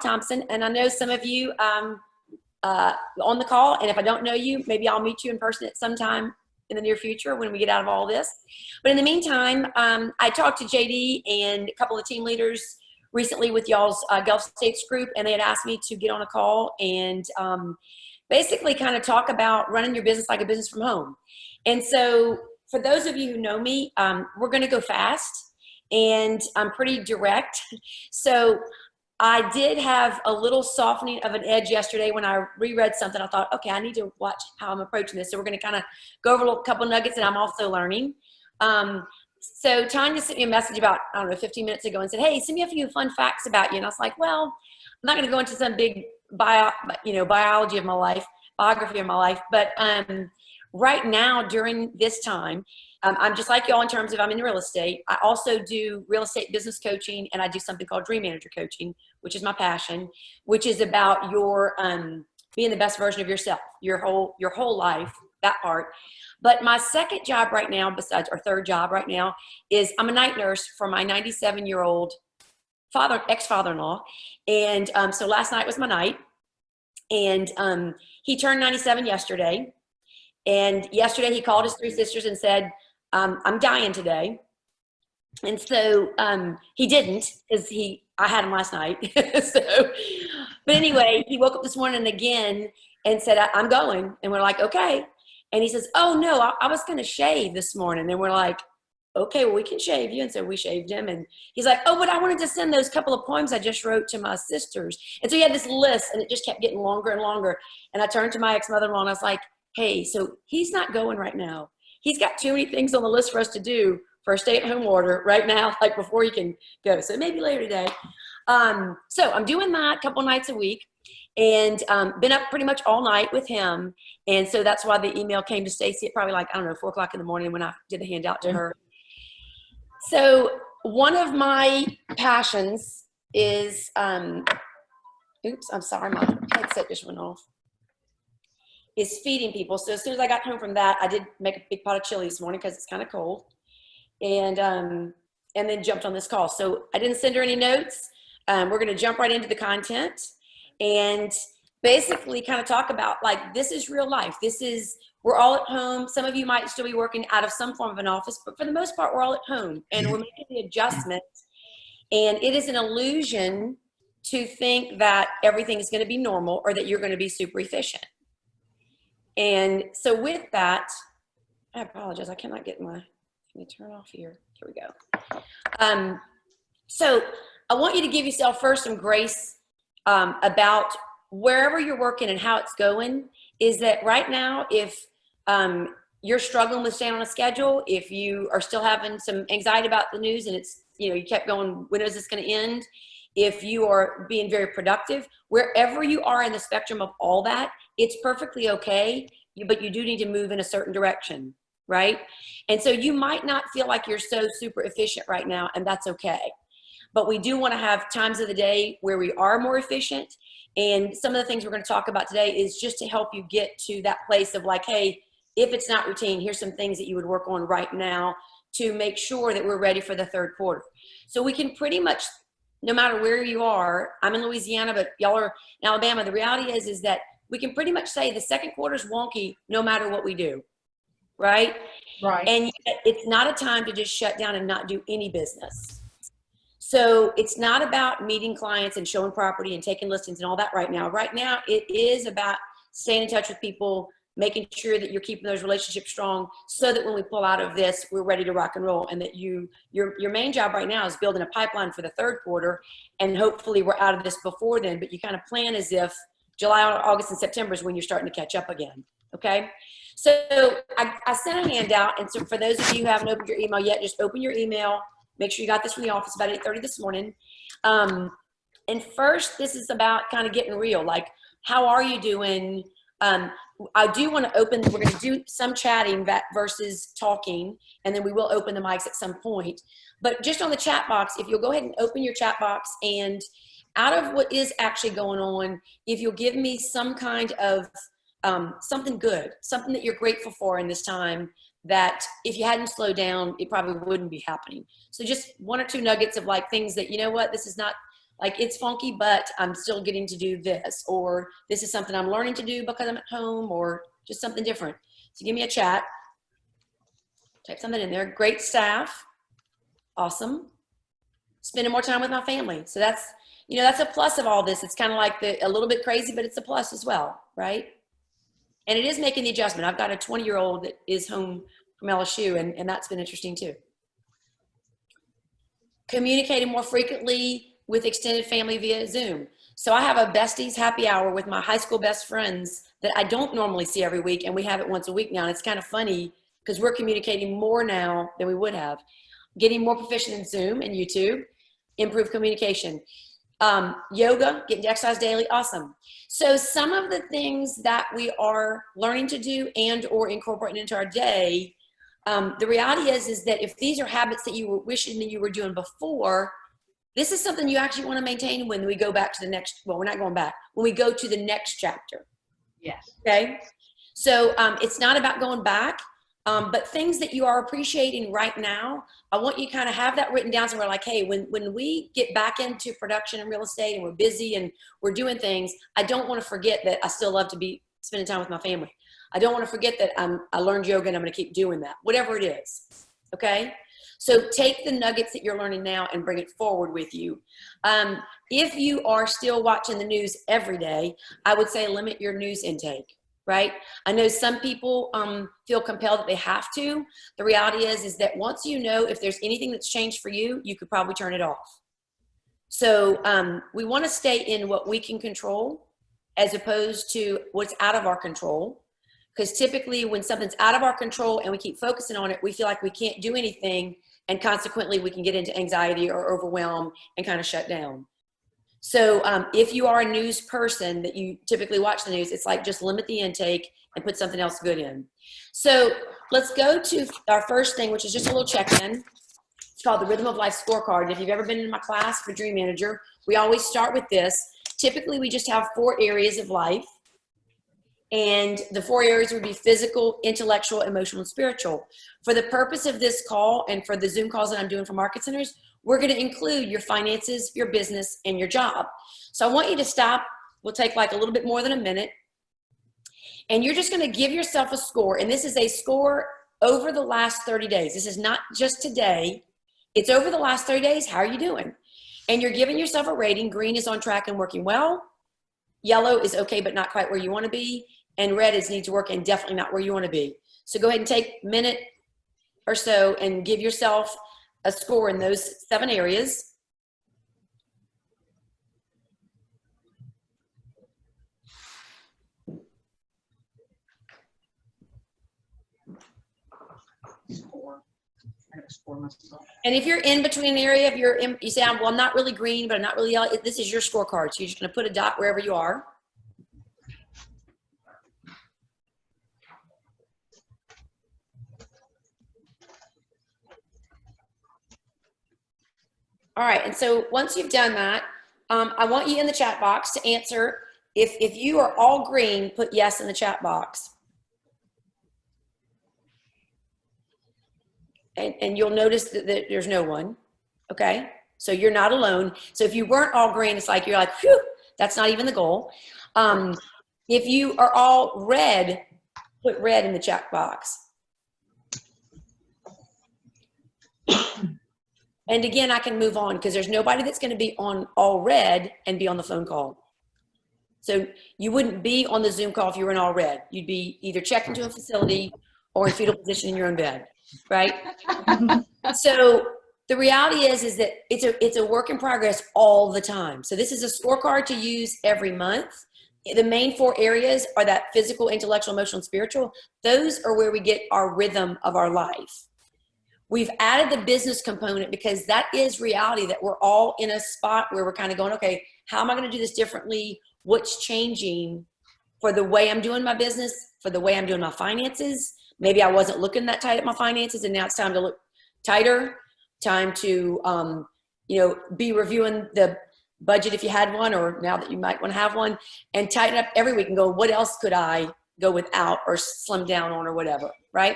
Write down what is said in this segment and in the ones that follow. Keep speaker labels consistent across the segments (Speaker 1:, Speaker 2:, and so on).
Speaker 1: Thomson, and I know some of you on the call, and if I don't know you, maybe I'll meet you in person at some time in the near future when we get out of all this. But in the meantime, I talked to JD and a couple of team leaders recently with y'all's Gulf States group, and they had asked me to get on a call and basically kind of talk about running your business like a business from home. And so for those of you who know me, we're going to go fast, and I'm pretty direct. So I did have a little softening of an edge yesterday when I reread something. I thought, okay, I need to watch how I'm approaching this. So we're going to kind of go over a couple nuggets that I'm also learning. So Tanya sent me a message about, I don't know, 15 minutes ago and said, hey, send me a few fun facts about you. And I was like, well, I'm not going to go into some big biology of my life, biography of my life. But right now, during this time, I'm just like y'all in terms of I'm in real estate. I also do real estate business coaching, and I do something called Dream Manager coaching, which is my passion, which is about your being the best version of yourself, your whole life, that part. But my second job right now, besides our third job right now, is I'm a night nurse for my 97-year-old ex-father-in-law. And so last night was my night, and he turned 97 yesterday. And yesterday he called his three sisters and said, I'm dying today. And so he didn't, because I had him last night. But anyway, he woke up this morning again and said, I'm going. And we're like, okay. And he says, oh no, I was going to shave this morning. And we're like, okay, well, we can shave you. And so we shaved him. And he's like, oh, but I wanted to send those couple of poems I just wrote to my sisters. And so he had this list, and it just kept getting longer and longer. And I turned to my ex-mother-in-law and I was like, hey, so he's not going right now. He's got too many things on the list for us to do for a stay-at-home order right now, like before he can go. So maybe later today. So I'm doing that a couple nights a week, and been up pretty much all night with him. And so that's why the email came to Stacy at probably like, I don't know, 4 o'clock in the morning when I did the handout to her. So one of my passions is, oops, I'm sorry, my headset just went off, is feeding people. So as soon as I got home from that, I did make a big pot of chili this morning because it's kind of cold, and then jumped on this call. So I didn't send her any notes. We're going to jump right into the content and basically kind of talk about, like, this is real life. We're all at home. Some of you might still be working out of some form of an office, but for the most part, we're all at home and we're making the adjustment. And it is an illusion to think that everything is going to be normal or that you're going to be super efficient. And so with that, I apologize. I cannot get let me turn off here. Here we go. So I want you to give yourself first some grace about wherever you're working and how it's going. Is that right now, if you're struggling with staying on a schedule, if you are still having some anxiety about the news and it's, you kept going, when is this going to end? If you are being very productive, wherever you are in the spectrum of all that, it's perfectly okay, but you do need to move in a certain direction, right? And so you might not feel like you're so super efficient right now, and that's okay. But we do want to have times of the day where we are more efficient. And some of the things we're going to talk about today is just to help you get to that place of like, hey, if it's not routine, here's some things that you would work on right now to make sure that we're ready for the third quarter. So we can pretty much, no matter where you are, I'm in Louisiana, but y'all are in Alabama. The reality is that we can pretty much say the second quarter is wonky no matter what we do, right?
Speaker 2: Right.
Speaker 1: And it's not a time to just shut down and not do any business. So it's not about meeting clients and showing property and taking listings and all that right now. Right now, it is about staying in touch with people, making sure that you're keeping those relationships strong so that when we pull out of this, we're ready to rock and roll. And that your main job right now is building a pipeline for the third quarter. And hopefully we're out of this before then, but you kind of plan as if July, August, and September is when you're starting to catch up again, okay? So I sent a handout, and so for those of you who haven't opened your email yet, just open your email. Make sure you got this from the office about 8:30 this morning. And first, this is about kind of getting real. Like, how are you doing? I do want to open, we're going to do some chatting versus talking, and then we will open the mics at some point. But just on the chat box, if you'll go ahead and open your chat box, and out of what is actually going on, if you'll give me some kind of something good, something that you're grateful for in this time, that if you hadn't slowed down, it probably wouldn't be happening. So just 1 or 2 nuggets of like things that, you know what, this is not Like, it's funky, but I'm still getting to do this, or this is something I'm learning to do because I'm at home, or just something different. So give me a chat. Type something in there. Great staff. Awesome. Spending more time with my family. So that's, you know, that's a plus of all this. It's kind of like a little bit crazy, but it's a plus as well, right? And it is making the adjustment. I've got a 20-year-old that is home from LSU, and that's been interesting too. Communicating more frequently with extended family via Zoom. So I have a besties happy hour with my high school best friends that I don't normally see every week, and we have it once a week now. And it's kind of funny because we're communicating more now than we would have. Getting more proficient in Zoom and YouTube, improve communication. Yoga, getting to exercise daily, awesome. So some of the things that we are learning to do and or incorporating into our day, the reality is that if these are habits that you were wishing that you were doing before, this is something you actually want to maintain when we go back to the next, well, we're not going back, when we go to the next chapter.
Speaker 2: Yes.
Speaker 1: Okay. So it's not about going back, but things that you are appreciating right now, I want you to kind of have that written down. So we're like, hey, when we get back into production and real estate and we're busy and we're doing things, I don't want to forget that I still love to be spending time with my family. I don't want to forget that I learned yoga and I'm going to keep doing that, whatever it is. Okay. So take the nuggets that you're learning now and bring it forward with you. If you are still watching the news every day, I would say limit your news intake. Right? I know some people feel compelled that they have to. The reality is that once you know if there's anything that's changed for you, you could probably turn it off. So we want to stay in what we can control as opposed to what's out of our control. Because typically when something's out of our control and we keep focusing on it, we feel like we can't do anything, and consequently we can get into anxiety or overwhelm and kind of shut down. So if you are a news person that you typically watch the news, it's like just limit the intake and put something else good in. So let's go to our first thing, which is just a little check-in. It's called the Rhythm of Life Scorecard. And if you've ever been in my class for Dream Manager, we always start with this. Typically, we just have 4 areas of life. And the 4 areas would be physical, intellectual, emotional, and spiritual. For the purpose of this call and for the Zoom calls that I'm doing for market centers, we're going to include your finances, your business, and your job. So I want you to stop. We'll take like a little bit more than a minute. And you're just going to give yourself a score. And this is a score over the last 30 days. This is not just today. It's over the last 30 days. How are you doing? And you're giving yourself a rating. Green is on track and working well. Yellow is okay, but not quite where you want to be. And red is needs work and definitely not where you want to be. So go ahead and take a minute or so and give yourself a score in those 7 areas. And if you're in between an area, if you say, well, I'm not really green, but I'm not really yellow, this is your scorecard. So you're just going to put a dot wherever you are. All right, and so once you've done that, I want you in the chat box to answer. If you are all green, put yes in the chat box. And you'll notice that there's no one, okay? So you're not alone. So if you weren't all green, it's like, you're like, whew, that's not even the goal. If you are all red, put red in the chat box. And again, I can move on because there's nobody that's going to be on all red and be on the phone call. So you wouldn't be on the Zoom call if you were in all red. You'd be either checked into a facility or in fetal position in your own bed, right? So the reality is that it's a work in progress all the time. So this is a scorecard to use every month. The main 4 areas are that physical, intellectual, emotional, and spiritual. Those are where we get our rhythm of our life. We've added the business component because that is reality, that we're all in a spot where we're kind of going, okay, how am I going to do this differently? What's changing for the way I'm doing my business, for the way I'm doing my finances? Maybe I wasn't looking that tight at my finances, and now it's time to look tighter, time to, be reviewing the budget if you had one, or now that you might want to have one, and tighten up every week and go, what else could I go without or slim down on or whatever, right?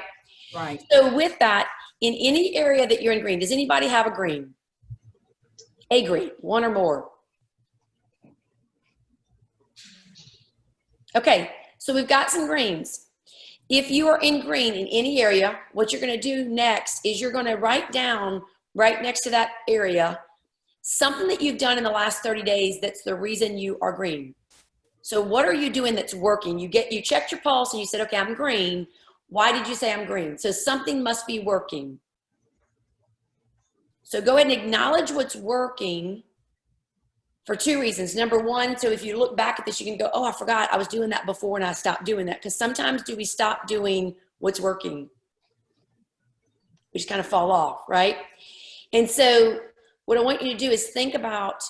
Speaker 2: Right.
Speaker 1: So with that, in any area that you're in green, does anybody have a green? A green, one or more. Okay, so we've got some greens. If you are in green in any area, what you're going to do next is you're going to write down right next to that area something that you've done in the last 30 days that's the reason you are green. So what are you doing that's working? You checked your pulse and you said, okay, I'm green. Why did you say I'm green? So something must be working. So go ahead and acknowledge what's working for two reasons. Number one, so if you look back at this, you can go, oh, I forgot I was doing that before and I stopped doing that. Because sometimes we stop doing what's working? We just kind of fall off, right? And so what I want you to do is think about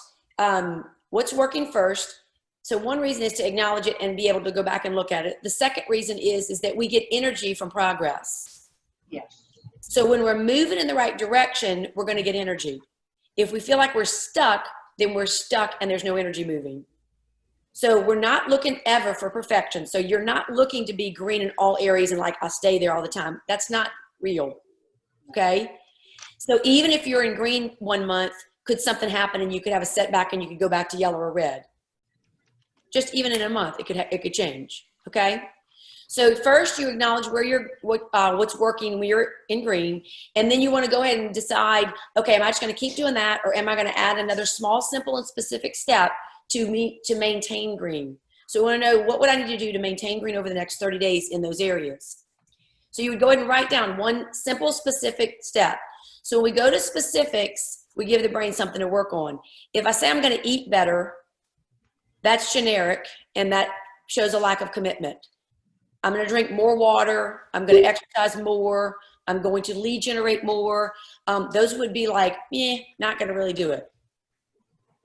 Speaker 1: what's working first. So one reason is to acknowledge it and be able to go back and look at it. The second reason is that we get energy from progress.
Speaker 2: Yes.
Speaker 1: So when we're moving in the right direction, we're going to get energy. If we feel like we're stuck, then we're stuck and there's no energy moving. So we're not looking ever for perfection. So you're not looking to be green in all areas and like, I stay there all the time. That's not real. Okay. So even if you're in green 1 month, could something happen and you could have a setback and you could go back to yellow or red? Just even in a month, it could change. Okay. So first you acknowledge what's working when you're in green, and then you want to go ahead and decide, okay, am I just going to keep doing that, or am I going to add another small, simple, and specific step to maintain green? So we want to know, what would I need to do to maintain green over the next 30 days in those areas? So you would go ahead and write down one simple, specific step. So when we go to specifics, we give the brain something to work on. If I say I'm going to eat better, that's generic, and that shows a lack of commitment. I'm going to drink more water. I'm going to exercise more. I'm going to lead generate more. Those would be like, not going to really do it.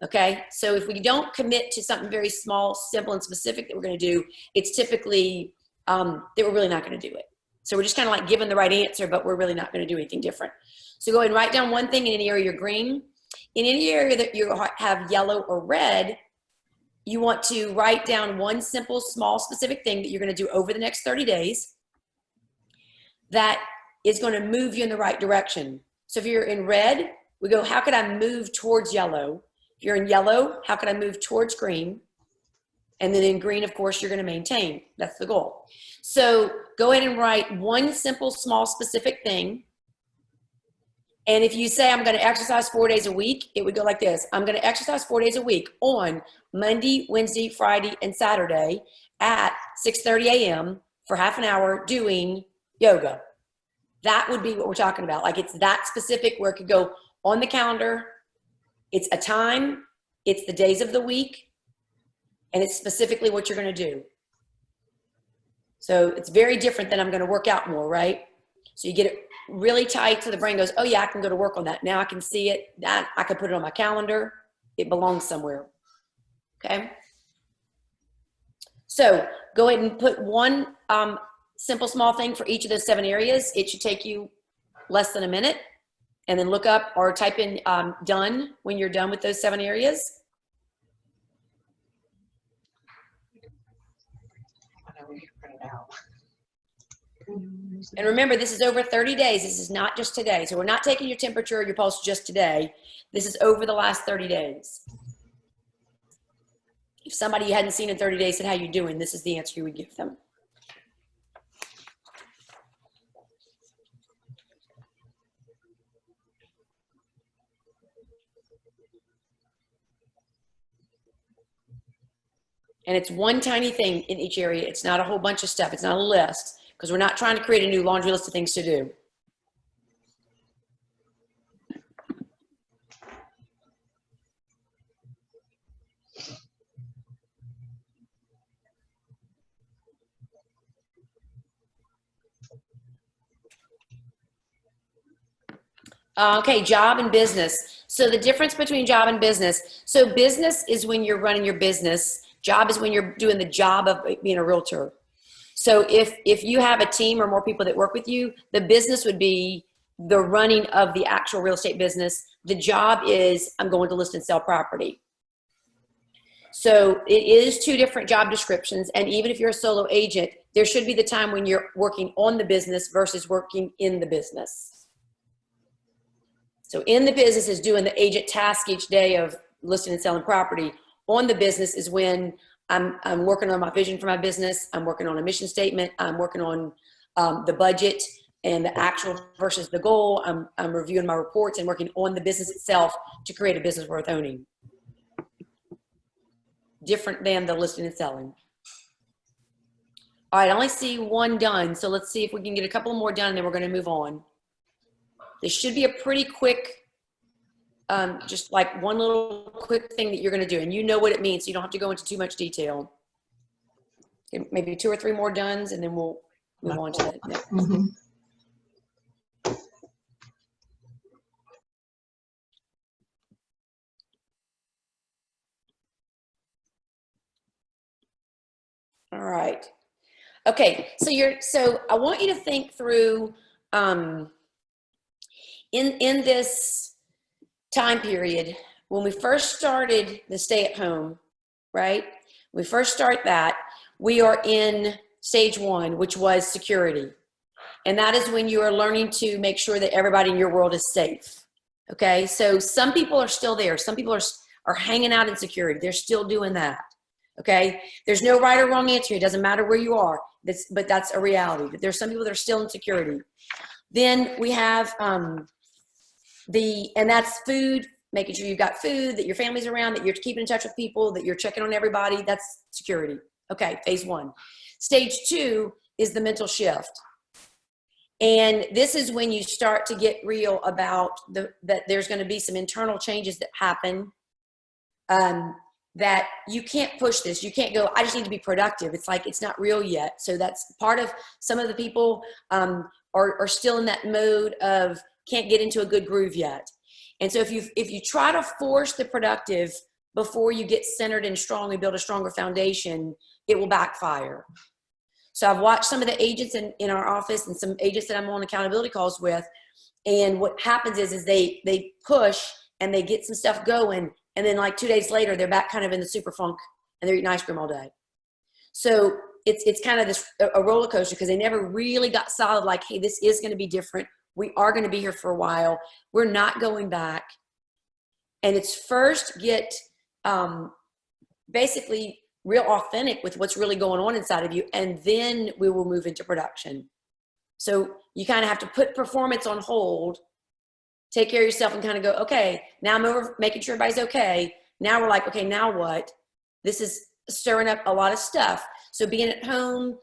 Speaker 1: Okay. So if we don't commit to something very small, simple, and specific that we're going to do, it's typically that we're really not going to do it. So we're just kind of like giving the right answer, but we're really not going to do anything different. So go ahead and write down one thing in any area you're green. In any area that you have yellow or red, you want to write down one simple, small, specific thing that you're going to do over the next 30 days that is going to move you in the right direction. So if you're in red, we go, how could I move towards yellow? If you're in yellow, how could I move towards green? And then in green, of course, you're going to maintain. That's the goal. So go ahead and write one simple, small, specific thing. And if you say, I'm going to exercise 4 days a week, it would go like this. I'm going to exercise 4 days a week on Monday, Wednesday, Friday, and Saturday at 6:30 a.m. for half an hour doing yoga. That would be what we're talking about. Like, it's that specific where it could go on the calendar. It's a time. It's the days of the week. And it's specifically what you're going to do. So it's very different than I'm going to work out more, right? So you get it really tight so the brain goes, oh yeah, I can go to work on that. Now I can see it. That I can put it on my calendar. It belongs somewhere. Okay. So go ahead and put one simple, small thing for each of those 7 areas. It should take you less than a minute. And then look up or type in done when you're done with those 7 areas. And remember, this is over 30 days. This is not just today. So we're not taking your temperature or your pulse just today. This is over the last 30 days. If somebody you hadn't seen in 30 days said, how you doing? This is the answer you would give them. And it's one tiny thing in each area. It's not a whole bunch of stuff. It's not a list, because we're not trying to create a new laundry list of things to do. Okay, job and business. So the difference between job and business. So business is when you're running your business. Job is when you're doing the job of being a realtor. So if you have a team or more people that work with you, the business would be the running of the actual real estate business. The job is, I'm going to list and sell property. So it is 2 different job descriptions. And even if you're a solo agent, there should be the time when you're working on the business versus working in the business. So in the business is doing the agent task each day of listing and selling property. On the business is when I'm working on my vision for my business. I'm working on a mission statement. I'm working on the budget and the actual versus the goal. I'm reviewing my reports and working on the business itself to create a business worth owning. Different than the listing and selling. All right, I only see one done. So let's see if we can get a couple more done, and then we're going to move on. This should be a pretty quick, just like one little quick thing that you're going to do. And you know what it means, so you don't have to go into too much detail. Okay, maybe 2 or 3 more dones, and then we'll move on to the next. All right. Okay, so I want you to think through in this time period when we first started the stay at home, right? We first start that, we are in stage 1, which was security. And that is when you are learning to make sure that everybody in your world is safe. Okay, so some people are still there. Some people are hanging out in security. They're still doing that. Okay, there's no right or wrong answer. It doesn't matter where you are. But that's a reality. But there's some people that are still in security. Then we have and that's food, making sure you've got food, that your family's around, that you're keeping in touch with people, that you're checking on everybody. That's security. Okay, phase 1. Stage 2 is the mental shift. And this is when you start to get real about that there's going to be some internal changes that happen. That you can't push this. You can't go, I just need to be productive. It's like, it's not real yet. So that's part of, some of the people are still in that mode of can't get into a good groove yet. And so if you try to force the productive before you get centered and strong and build a stronger foundation, it will backfire. So I've watched some of the agents in our office and some agents that I'm on accountability calls with. And what happens is they push and they get some stuff going. And then like 2 days later, they're back kind of in the super funk and they're eating ice cream all day. So it's kind of a roller coaster because they never really got solid like, hey, this is going to be different. We are going to be here for a while. We're not going back. And it's first get basically real authentic with what's really going on inside of you. And then we will move into production. So you kind of have to put performance on hold, take care of yourself and kind of go, okay, now I'm over making sure everybody's okay. Now we're like, okay, now what? This is stirring up a lot of stuff. So being at home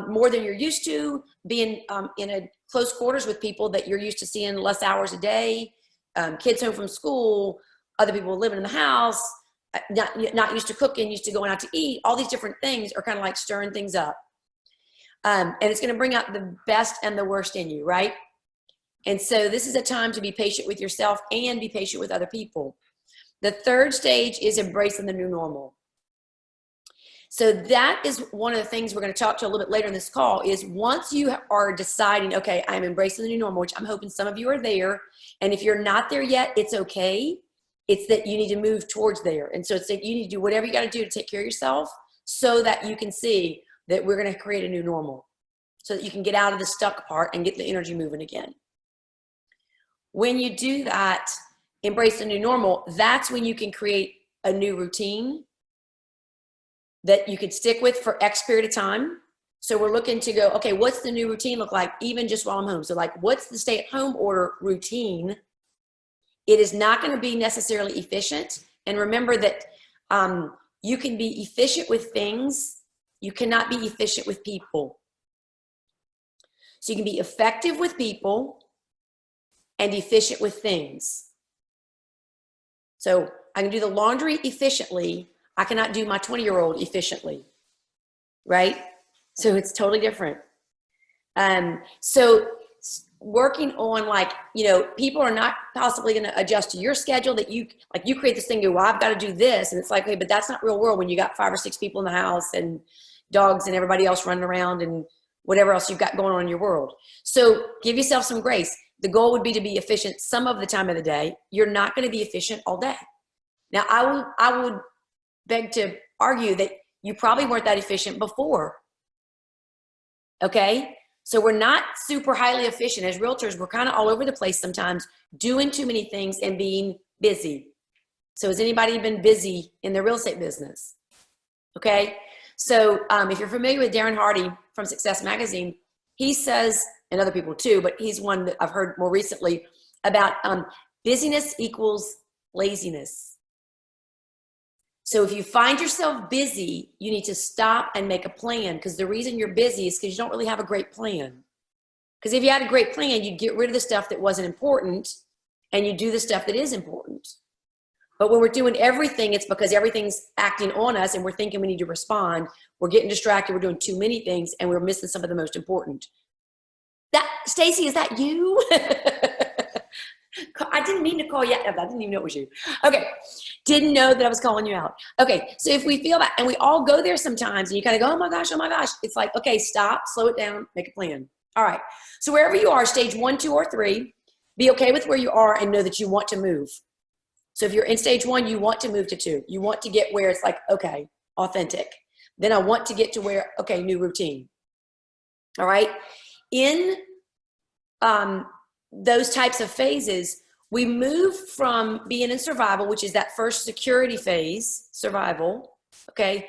Speaker 1: more than you're used to, being in a close quarters with people that you're used to seeing less hours a day, kids home from school, other people living in the house, not used to cooking, used to going out to eat, all these different things are kind of like stirring things up. And it's going to bring out the best and the worst in you, right? And so this is a time to be patient with yourself and be patient with other people. The third stage is embracing the new normal. So that is one of the things we're going to talk to a little bit later in this call is once you are deciding, okay, I'm embracing the new normal, which I'm hoping some of you are there. And if you're not there yet, it's okay. It's that you need to move towards there. And so it's that you need to do whatever you got to do to take care of yourself so that you can see that we're going to create a new normal so that you can get out of the stuck part and get the energy moving again. When you do that, embrace the new normal, that's when you can create a new routine that you could stick with for X period of time. So we're looking to go, okay, what's the new routine look like even just while I'm home? So like, what's the stay-at-home order routine? It is not going to be necessarily efficient. And remember that you can be efficient with things. You cannot be efficient with people. So you can be effective with people and efficient with things. So I can do the laundry efficiently. I cannot do my 20-year-old efficiently, right? So it's totally different. So working on like, you know, people are not possibly going to adjust to your schedule that you, like you create this thing, go, well, I've got to do this. And it's like, okay, but that's not real world when you got 5 or 6 people in the house and dogs and everybody else running around and whatever else you've got going on in your world. So give yourself some grace. The goal would be to be efficient some of the time of the day. You're not going to be efficient all day. Now, I would beg to argue that you probably weren't that efficient before. Okay? So we're not super highly efficient. As realtors, we're kind of all over the place sometimes, doing too many things and being busy. So has anybody been busy in the real estate business? Okay. So if you're familiar with Darren Hardy from Success Magazine, he says, and other people too, but he's one that I've heard more recently about busyness equals laziness. So if you find yourself busy, you need to stop and make a plan, because the reason you're busy is because you don't really have a great plan. Because if you had a great plan, you'd get rid of the stuff that wasn't important and you do the stuff that is important. But when we're doing everything, it's because everything's acting on us and we're thinking we need to respond. We're getting distracted. We're doing too many things and we're missing some of the most important. Stacy, is that you? I didn't mean to call you out. I didn't even know it was you. Okay. Didn't know that I was calling you out. Okay. So if we feel that, and we all go there sometimes, and you kind of go, oh my gosh. It's like, okay, stop, slow it down, make a plan. All right. So wherever you are, stage 1, 2, or 3, be okay with where you are and know that you want to move. So if you're in stage 1, you want to move to 2. You want to get where it's like, okay, authentic. Then I want to get to where, okay, new routine. All right. In those types of phases, we move from being in survival, which is that first security phase, survival, okay,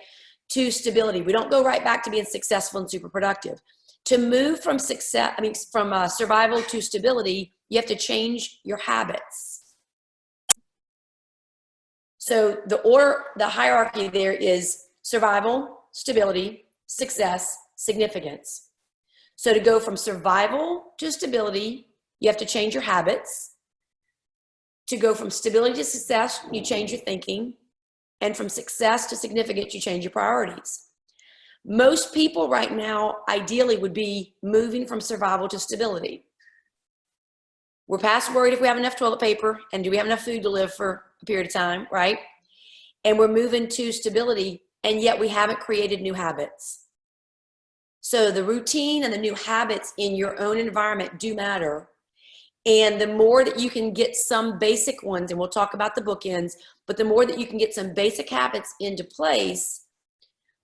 Speaker 1: to stability. We don't go right back to being successful and super productive. To move from survival to stability, you have to change your habits. So the hierarchy there is survival, stability, success, significance. So to go from survival to stability, you have to change your habits. To go from stability to success, you change your thinking. And from success to significance, you change your priorities. Most people right now, ideally, would be moving from survival to stability. We're past worried if we have enough toilet paper and do we have enough food to live for a period of time, right? And we're moving to stability, and yet we haven't created new habits. So the routine and the new habits in your own environment do matter. And the more that you can get some basic ones, and we'll talk about the bookends, but the more that you can get some basic habits into place,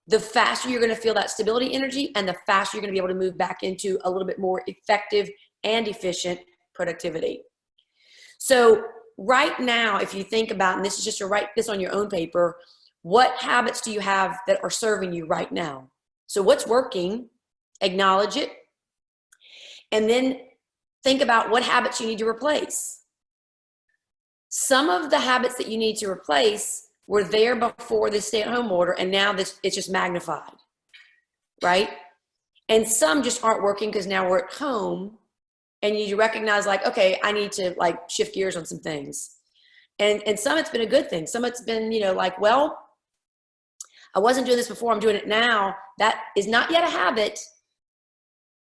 Speaker 1: the faster you're going to feel that stability energy, and the faster you're going to be able to move back into a little bit more effective and efficient productivity. So right now, if you think about, and this is just to write this on your own paper, what habits do you have that are serving you right now? So what's working? Acknowledge it. And then think about what habits you need to replace. Some of the habits that you need to replace were there before the stay-at-home order, and now it's just magnified, right? And some just aren't working because now we're at home, and you recognize, like, okay, I need to like shift gears on some things. And some it's been a good thing. Some it's been, like, well, I wasn't doing this before, I'm doing it now. That is not yet a habit,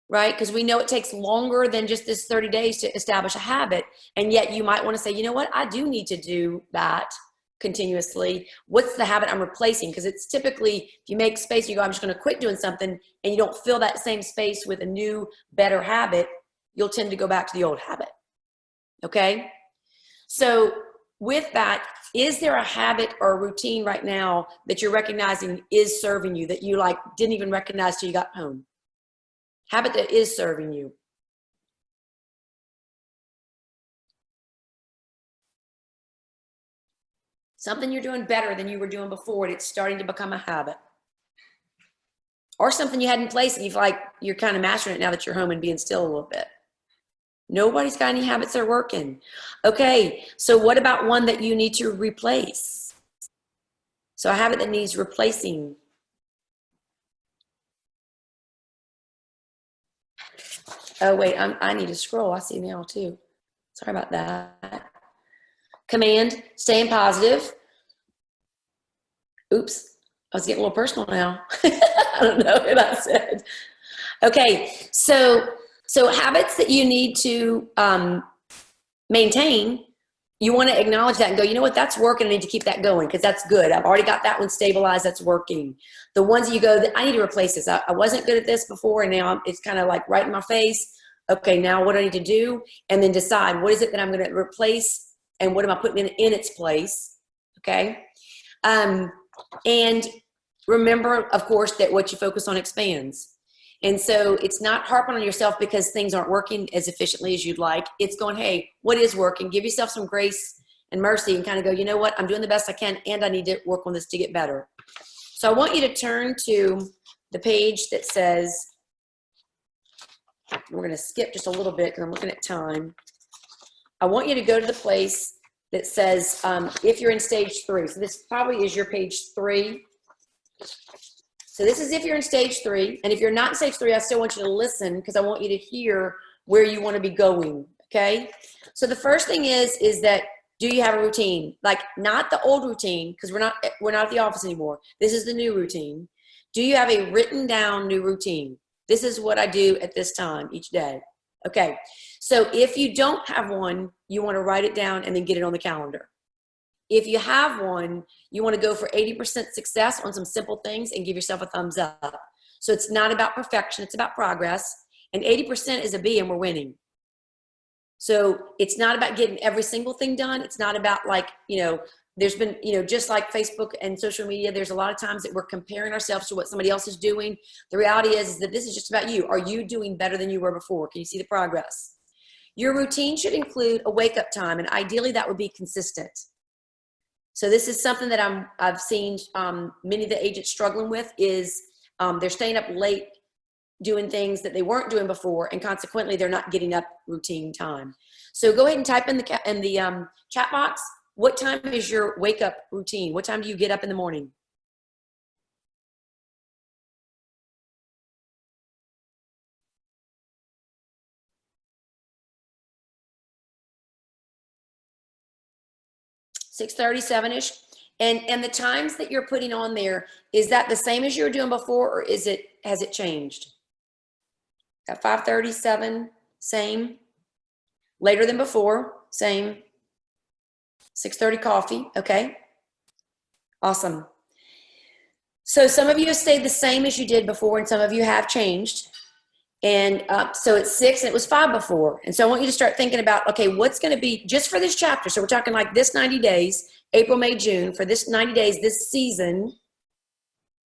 Speaker 1: right? Because we know it takes longer than just this 30 days to establish a habit. And yet you might want to say, you know what, I do need to do that continuously. What's the habit I'm replacing? Because it's typically, if you make space, you go, I'm just going to quit doing something, and you don't fill that same space with a new, better habit, you'll tend to go back to the old habit. Okay? So with that, is there a habit or a routine right now that you're recognizing is serving you, that you like didn't even recognize till you got home? Habit that is serving you. Something you're doing better than you were doing before, and it's starting to become a habit. Or something you had in place and you're kind of mastering it now that you're home and being still a little bit. Nobody's got any habits that are working. Okay, so what about one that you need to replace? So a habit that needs replacing. Oh wait, I need to scroll. I see now too. Sorry about that. Command, staying positive. Oops, I was getting a little personal now. I don't know what I said. Okay, so habits that you need to maintain, you want to acknowledge that and go, you know what, that's working. I need to keep that going because that's good. I've already got that one stabilized. That's working. The ones that you go, I need to replace this. I wasn't good at this before, and now it's kind of like right in my face. Okay, now what do I need to do? And then decide, what is it that I'm going to replace, and what am I putting in its place? Okay. And remember, of course, that what you focus on expands. And so it's not harping on yourself because things aren't working as efficiently as you'd like. It's going, hey, what is working? Give yourself some grace and mercy and kind of go, you know what? I'm doing the best I can, and I need to work on this to get better. So I want you to turn to the page that says, we're going to skip just a little bit because I'm looking at time. I want you to go to the place that says, if you're in stage 3. So this probably is your page 3. So this is if you're in stage 3. And if you're not in stage 3, I still want you to listen because I want you to hear where you want to be going, okay? So the first thing is that, do you have a routine? Like, not the old routine, because we're not at the office anymore. This is the new routine. Do you have a written down new routine? This is what I do at this time each day. Okay, so if you don't have one, you want to write it down and then get it on the calendar. If you have one, you want to go for 80% success on some simple things and give yourself a thumbs up. So it's not about perfection, it's about progress. And 80% is a B and we're winning. So it's not about getting every single thing done. It's not about, like, there's been, just like Facebook and social media, there's a lot of times that we're comparing ourselves to what somebody else is doing. The reality is that this is just about you. Are you doing better than you were before? Can you see the progress? Your routine should include a wake-up time, and ideally that would be consistent. So this is something that I've seen many of the agents struggling with is they're staying up late doing things that they weren't doing before, and consequently they're not getting up routine time. So go ahead and type in the chat box, what time is your wake up routine? What time do you get up in the morning? Six 7-ish. And the times that you're putting on there, is that the same as you were doing before, or has it changed? At 5:30, 7, same. Later than before, same. 6:30 coffee, okay. Awesome. So some of you have stayed the same as you did before, and some of you have changed. And so it's 6 and it was 5 before. And so I want you to start thinking about, okay, what's going to be just for this chapter. So we're talking like this 90 days, April, May, June, for this 90 days, this season.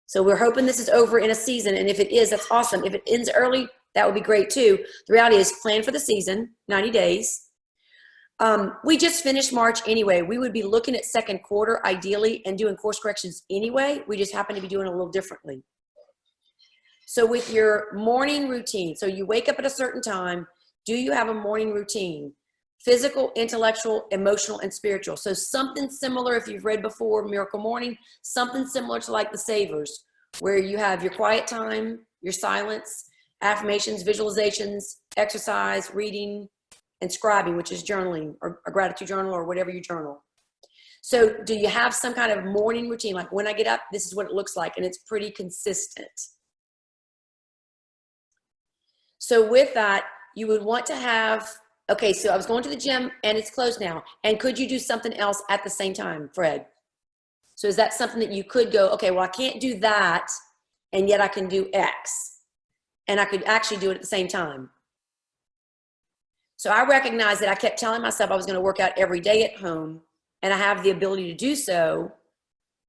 Speaker 1: So we're hoping this is over in a season. And if it is, that's awesome. If it ends early, that would be great too. The reality is, plan for the season, 90 days. We just finished March anyway. We would be looking at second quarter ideally and doing course corrections anyway. We just happen to be doing it a little differently. So with your morning routine, so you wake up at a certain time, do you have a morning routine? Physical, intellectual, emotional, and spiritual. So something similar, if you've read before Miracle Morning, something similar to like the Savers, where you have your quiet time, your silence, affirmations, visualizations, exercise, reading, and scribing, which is journaling or a gratitude journal or whatever you journal. So do you have some kind of morning routine? Like, when I get up, this is what it looks like, and it's pretty consistent. So with that, you would want to have, okay, so I was going to the gym and it's closed now. And could you do something else at the same time, Fred? So is that something that you could go, okay, well, I can't do that, and yet I can do X. And I could actually do it at the same time. So I recognized that I kept telling myself I was going to work out every day at home, and I have the ability to do so,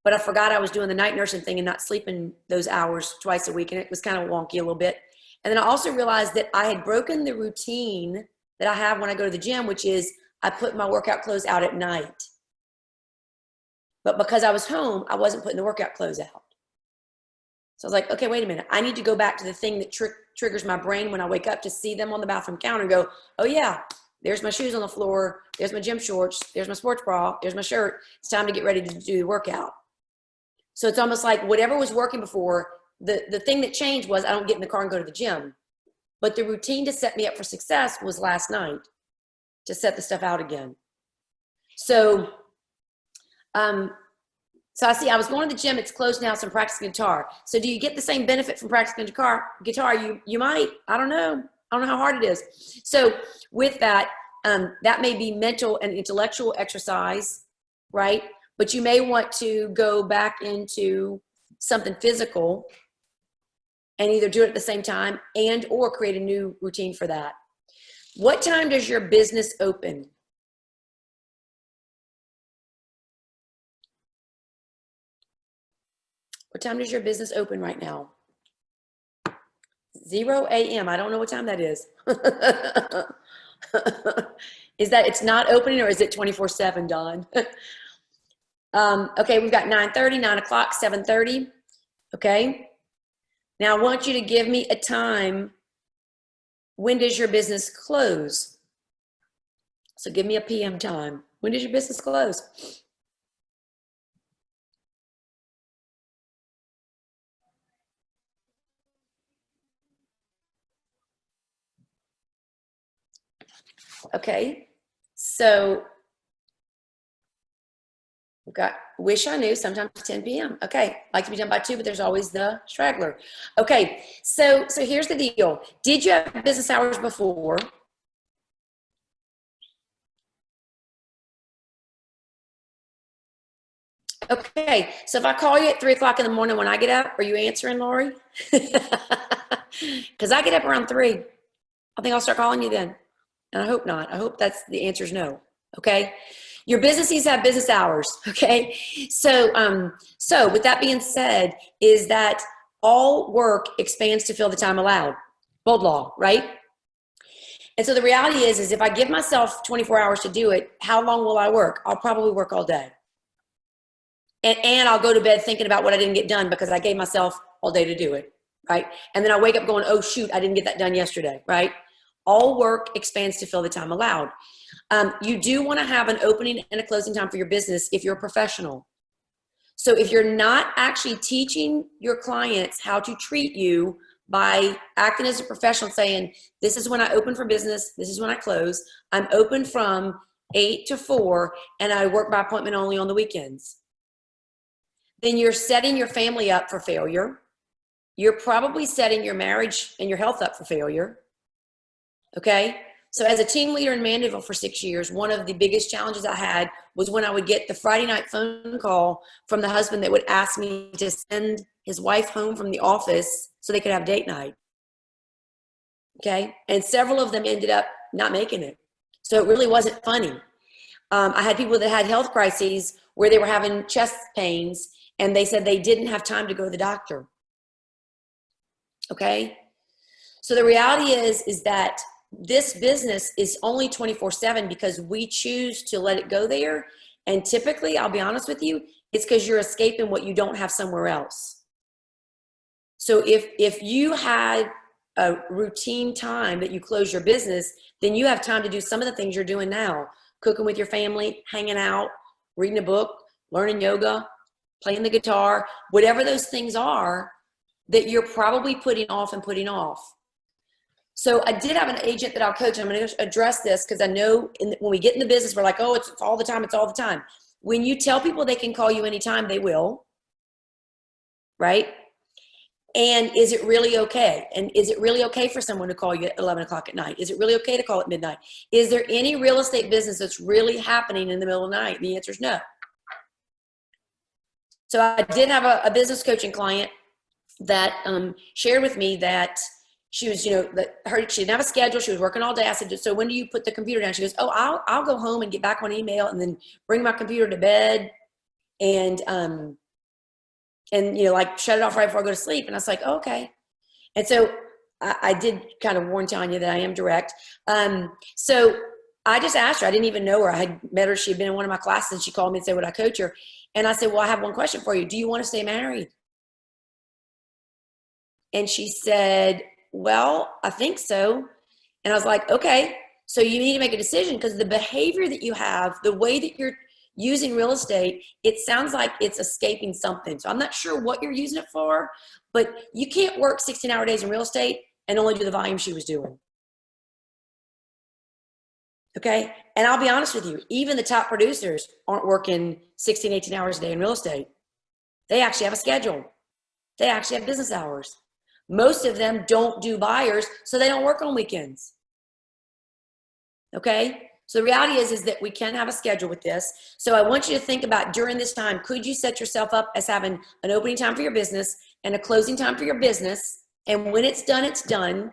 Speaker 1: but I forgot I was doing the night nursing thing and not sleeping those hours twice a week, and it was kind of wonky a little bit. And then I also realized that I had broken the routine that I have when I go to the gym, which is I put my workout clothes out at night. But because I was home, I wasn't putting the workout clothes out. So I was like, okay, wait a minute. I need to go back to the thing that triggers my brain when I wake up, to see them on the bathroom counter and go, oh yeah, there's my shoes on the floor. There's my gym shorts. There's my sports bra. There's my shirt. It's time to get ready to do the workout. So it's almost like whatever was working before, the thing that changed was I don't get in the car and go to the gym. But the routine to set me up for success was last night, to set the stuff out again. So, so I see, I was going to the gym, it's closed now, so I'm practicing guitar. So do you get the same benefit from practicing guitar? You might, I don't know how hard it is. So with that, that may be mental and intellectual exercise, right? But you may want to go back into something physical and either do it at the same time and or create a new routine for that. What time does your business open? What time does your business open right now? 0 a.m. I don't know what time that is. Is that it's not opening, or is it 24/7, Dawn? Okay, we've got 9:30, 9 o'clock, 7:30. Okay. Now I want you to give me a time. When does your business close? So give me a PM time. When does your business close? Okay. So we've got wish I knew, sometimes 10 p.m. Okay. Like to be done by 2, but there's always the straggler. Okay. So here's the deal. Did you have business hours before? Okay, so if I call you at 3 o'clock in the morning when I get up, are you answering, Lori? Because I get up around 3. I think I'll start calling you then. And I hope not. I hope that's the answer is no. Okay. Your business needs to have business hours. Okay. So with that being said, is that all work expands to fill the time allowed. Bold law, right? And so the reality is if I give myself 24 hours to do it, how long will I work? I'll probably work all day. And I'll go to bed thinking about what I didn't get done because I gave myself all day to do it, right? And then I wake up going, oh, shoot, I didn't get that done yesterday, right? All work expands to fill the time allowed. You do want to have an opening and a closing time for your business if you're a professional. So if you're not actually teaching your clients how to treat you by acting as a professional, saying, this is when I open for business, this is when I close, I'm open from 8 to 4, and I work by appointment only on the weekends, then you're setting your family up for failure. You're probably setting your marriage and your health up for failure. Okay. So as a team leader in Mandeville for 6 years, one of the biggest challenges I had was when I would get the Friday night phone call from the husband that would ask me to send his wife home from the office so they could have date night. Okay. And several of them ended up not making it. So it really wasn't funny. I had people that had health crises where they were having chest pains and they said they didn't have time to go to the doctor. Okay. So the reality is that this business is only 24/7 because we choose to let it go there. And typically, I'll be honest with you, it's because you're escaping what you don't have somewhere else. So if you had a routine time that you close your business, then you have time to do some of the things you're doing now. Cooking with your family, hanging out, reading a book, learning yoga, playing the guitar, whatever those things are that you're probably putting off and putting off. So I did have an agent that I'll coach, and I'm going to address this because I know when we get in the business, we're like, oh, it's all the time. It's all the time. When you tell people they can call you anytime, they will, right? And is it really okay? And is it really okay for someone to call you at 11 o'clock at night? Is it really okay to call at midnight? Is there any real estate business that's really happening in the middle of the night? The answer is no. So I did have a business coaching client that shared with me that she was, she didn't have a schedule. She was working all day. I said, so when do you put the computer down? She goes, oh, I'll go home and get back on email and then bring my computer to bed and like shut it off right before I go to sleep. And I was like, oh, okay. And so I did kind of warn Tanya that I am direct. So I just asked her, I didn't even know her. I had met her. She had been in one of my classes and she called me and said, would I coach her? And I said, well, I have one question for you. Do you want to stay married? And she said, well, I think so. And I was like, okay, so you need to make a decision because the behavior that you have, the way that you're using real estate, it sounds like it's escaping something. So I'm not sure what you're using it for, but you can't work 16-hour days in real estate and only do the volume she was doing. Okay. And I'll be honest with you, even the top producers aren't working 16, 18 hours a day in real estate. They actually have a schedule. They actually have business hours. Most of them don't do buyers, so they don't work on weekends. Okay. So the reality is that we can have a schedule with this. So I want you to think about during this time, could you set yourself up as having an opening time for your business and a closing time for your business? And when it's done, it's done.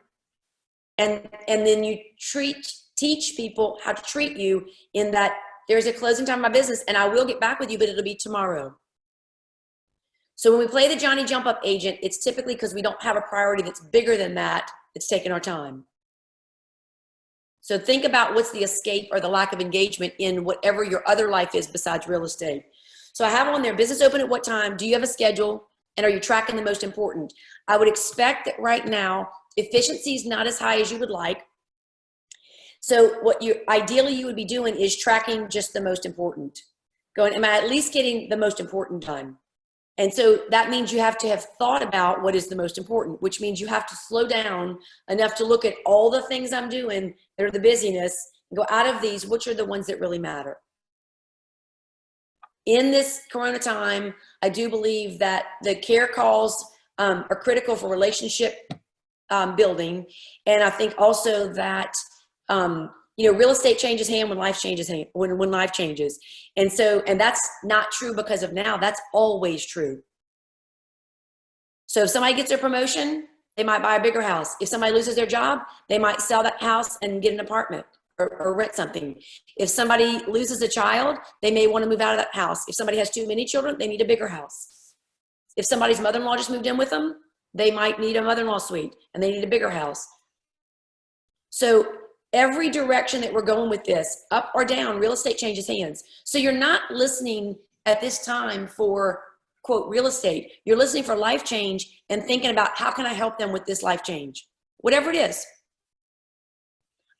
Speaker 1: And then you teach people how to treat you in that there's a closing time of my business and I will get back with you, but it'll be tomorrow. So when we play the Johnny Jump Up agent, it's typically because we don't have a priority that's bigger than that. It's taking our time. So think about what's the escape or the lack of engagement in whatever your other life is besides real estate. So I have on there, business open at what time? Do you have a schedule? And are you tracking the most important? I would expect that right now, efficiency is not as high as you would like. So what you ideally you would be doing is tracking just the most important. Going, am I at least getting the most important done? And so that means you have to have thought about what is the most important, which means you have to slow down enough to look at all the things I'm doing that are the busyness, and go out of these, which are the ones that really matter. In this Corona time, I do believe that the care calls are critical for relationship building. And I think also that, real estate changes hand when life changes hand, when life changes. And so, and that's not true because of now, that's always true. So if somebody gets a promotion, they might buy a bigger house. If somebody loses their job, they might sell that house and get an apartment or rent something. If somebody loses a child, they may want to move out of that house. If somebody has too many children, they need a bigger house. If somebody's mother-in-law just moved in with them, they might need a mother-in-law suite and they need a bigger house. So every direction that we're going with this, up or down, real estate changes hands. So you're not listening at this time for, quote, real estate. You're listening for life change and thinking about how can I help them with this life change, whatever it is.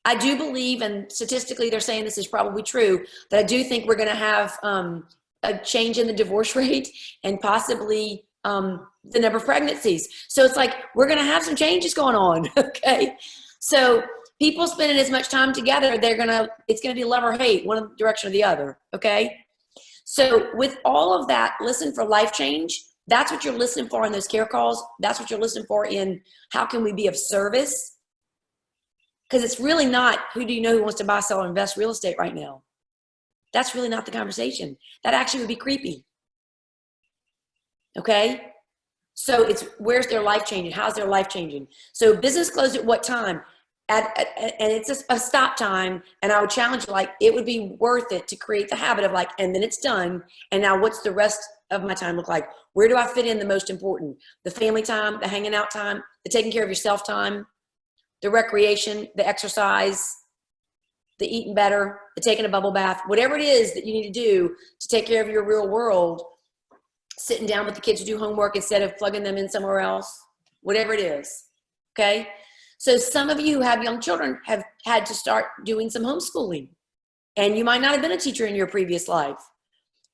Speaker 1: I do believe, and statistically they're saying this is probably true, that I do think we're going to have a change in the divorce rate and possibly the number of pregnancies. So it's like we're going to have some changes going on, okay? So people spending as much time together, it's going to be love or hate, one direction or the other, okay? So with all of that, listen for life change. That's what you're listening for in those care calls. That's what you're listening for in how can we be of service? Because it's really not who do you know who wants to buy, sell, or invest real estate right now. That's really not the conversation. That actually would be creepy. Okay? So it's where's their life changing? How's their life changing? So business closed at what time? And it's a stop time. And I would challenge you, like, it would be worth it to create the habit of like, and then it's done. And now what's the rest of my time look like? Where do I fit in the most important? The family time, the hanging out time, the taking care of yourself time, the recreation, the exercise, the eating better, the taking a bubble bath, whatever it is that you need to do to take care of your real world, sitting down with the kids to do homework instead of plugging them in somewhere else, whatever it is, okay? So some of you who have young children have had to start doing some homeschooling, and you might not have been a teacher in your previous life.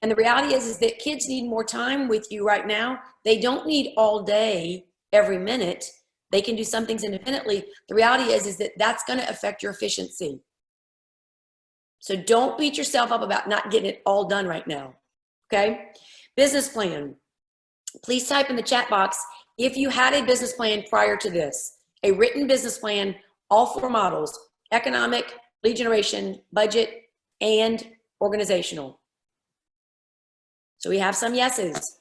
Speaker 1: And the reality is that kids need more time with you right now. They don't need all day, every minute. They can do some things independently. The reality is that that's going to affect your efficiency. So don't beat yourself up about not getting it all done right now, okay? Business plan. Please type in the chat box if you had a business plan prior to this, a written business plan, all 4 models, economic, lead generation, budget, and organizational. So we have some yeses.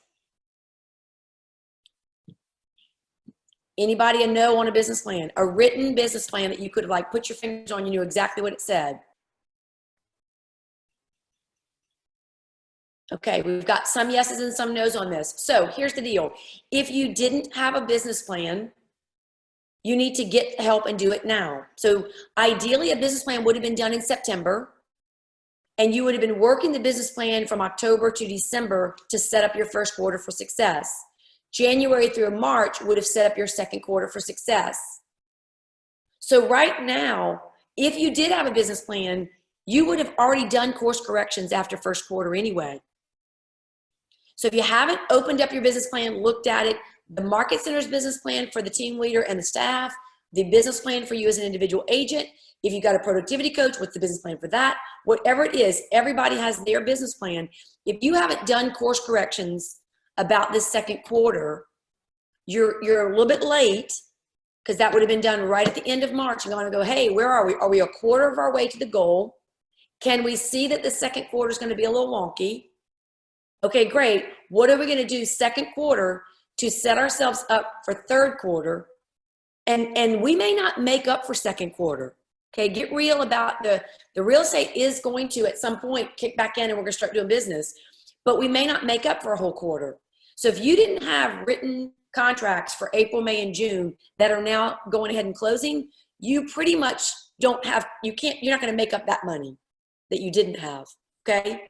Speaker 1: Anybody a no on a business plan? A written business plan that you could have like put your fingers on, you knew exactly what it said. Okay, we've got some yeses and some no's on this. So here's the deal. If you didn't have a business plan, you need to get help and do it now. So ideally a business plan would have been done in September, and you would have been working the business plan from October to December to set up your first quarter for success. January through March would have set up your second quarter for success. So right now, if you did have a business plan, you would have already done course corrections after first quarter anyway. So if you haven't opened up your business plan, looked at it, the Market Center's business plan for the team leader and the staff, the business plan for you as an individual agent, if you've got a productivity coach, what's the business plan for that? Whatever it is, everybody has their business plan. If you haven't done course corrections about this second quarter, you're a little bit late, because that would have been done right at the end of March. You're going to go, hey, where are we? Are we a quarter of our way to the goal? Can we see that the second quarter is going to be a little wonky? Okay, great. What are we going to do second quarter to set ourselves up for third quarter? And we may not make up for second quarter. Okay, get real about the real estate is going to, at some point, kick back in and we're going to start doing business. But we may not make up for a whole quarter. So if you didn't have written contracts for April, May, and June that are now going ahead and closing, you pretty much don't have, you're not going to make up that money that you didn't have, okay,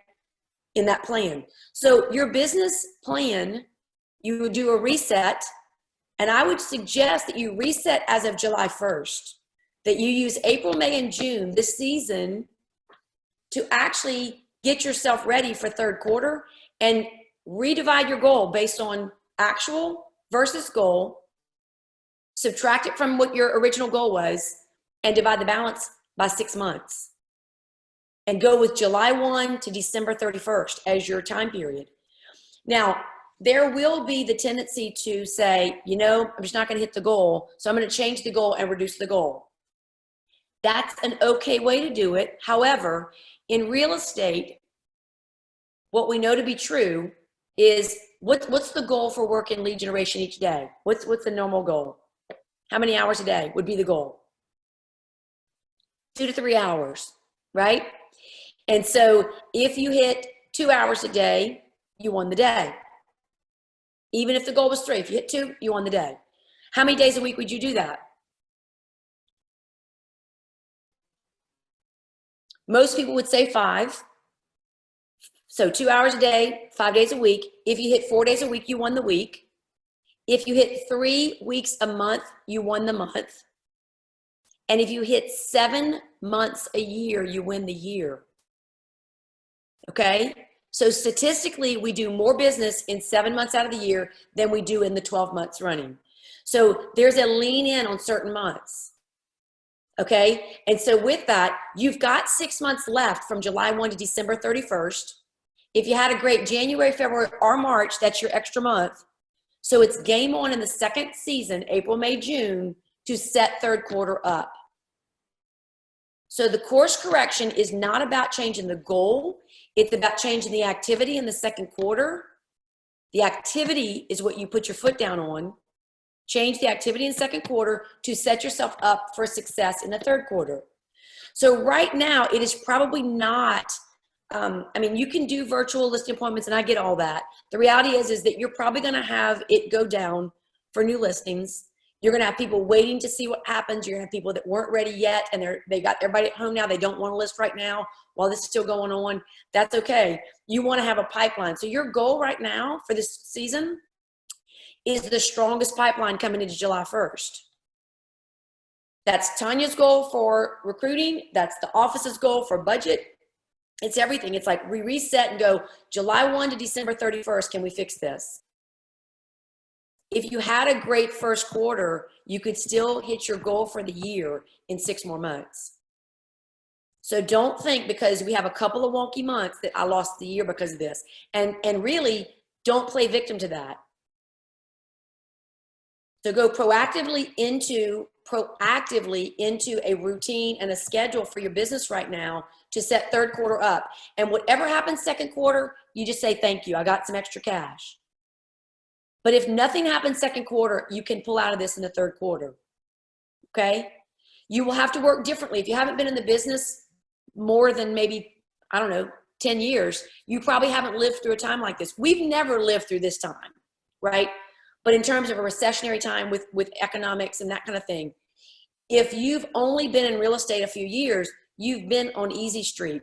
Speaker 1: in that plan. So your business plan you would do a reset. And I would suggest that you reset as of July 1st, that you use April, May, and June this season to actually get yourself ready for third quarter and redivide your goal based on actual versus goal, subtract it from what your original goal was, and divide the balance by 6 months. And go with July 1 to December 31st as your time period. Now, there will be the tendency to say, you know, I'm just not going to hit the goal, so I'm going to change the goal and reduce the goal. That's an okay way to do it. However, in real estate, what we know to be true is what's the goal for work and lead generation each day? What's the normal goal? How many hours a day would be the goal? 2 to 3 hours, right? And so if you hit 2 hours a day, you won the day. Even if the goal was 3, if you hit 2, you won the day. How many days a week would you do that? Most people would say 5. So 2 hours a day, 5 days a week. If you hit 4 days a week, you won the week. If you hit 3 weeks a month, you won the month. And if you hit 7 months a year, you win the year. Okay? So statistically, we do more business in 7 months out of the year than we do in the 12 months running. So there's a lean in on certain months. Okay? And so with that, you've got 6 months left from July 1 to December 31st. If you had a great January, February, or March, that's your extra month. So it's game on in the second season, April, May, June, to set third quarter up. So the course correction is not about changing the goal. It's about changing the activity in the second quarter. The activity is what you put your foot down on. Change the activity in the second quarter to set yourself up for success in the third quarter. So right now, it is probably not, I mean, you can do virtual listing appointments, and I get all that. The reality is that you're probably going to have it go down for new listings. You're going to have people waiting to see what happens. You're going to have people that weren't ready yet, and they got everybody at home now. They don't want to list right now while this is still going on. That's okay. You want to have a pipeline. So your goal right now for this season is the strongest pipeline coming into July 1st. That's Tanya's goal for recruiting. That's the office's goal for budget. It's everything. It's like we reset and go July 1 to December 31st. Can we fix this? If you had a great first quarter, you could still hit your goal for the year in 6 more months. So don't think because we have a couple of wonky months that I lost the year because of this. And really, don't play victim to that. So go proactively into a routine and a schedule for your business right now to set third quarter up. And whatever happens second quarter, you just say, thank you, I got some extra cash. But if nothing happens second quarter, you can pull out of this in the third quarter, okay? You will have to work differently. If you haven't been in the business more than maybe, I don't know, 10 years, you probably haven't lived through a time like this. We've never lived through this time, right? But in terms of a recessionary time with economics and that kind of thing, if you've only been in real estate a few years, you've been on easy street,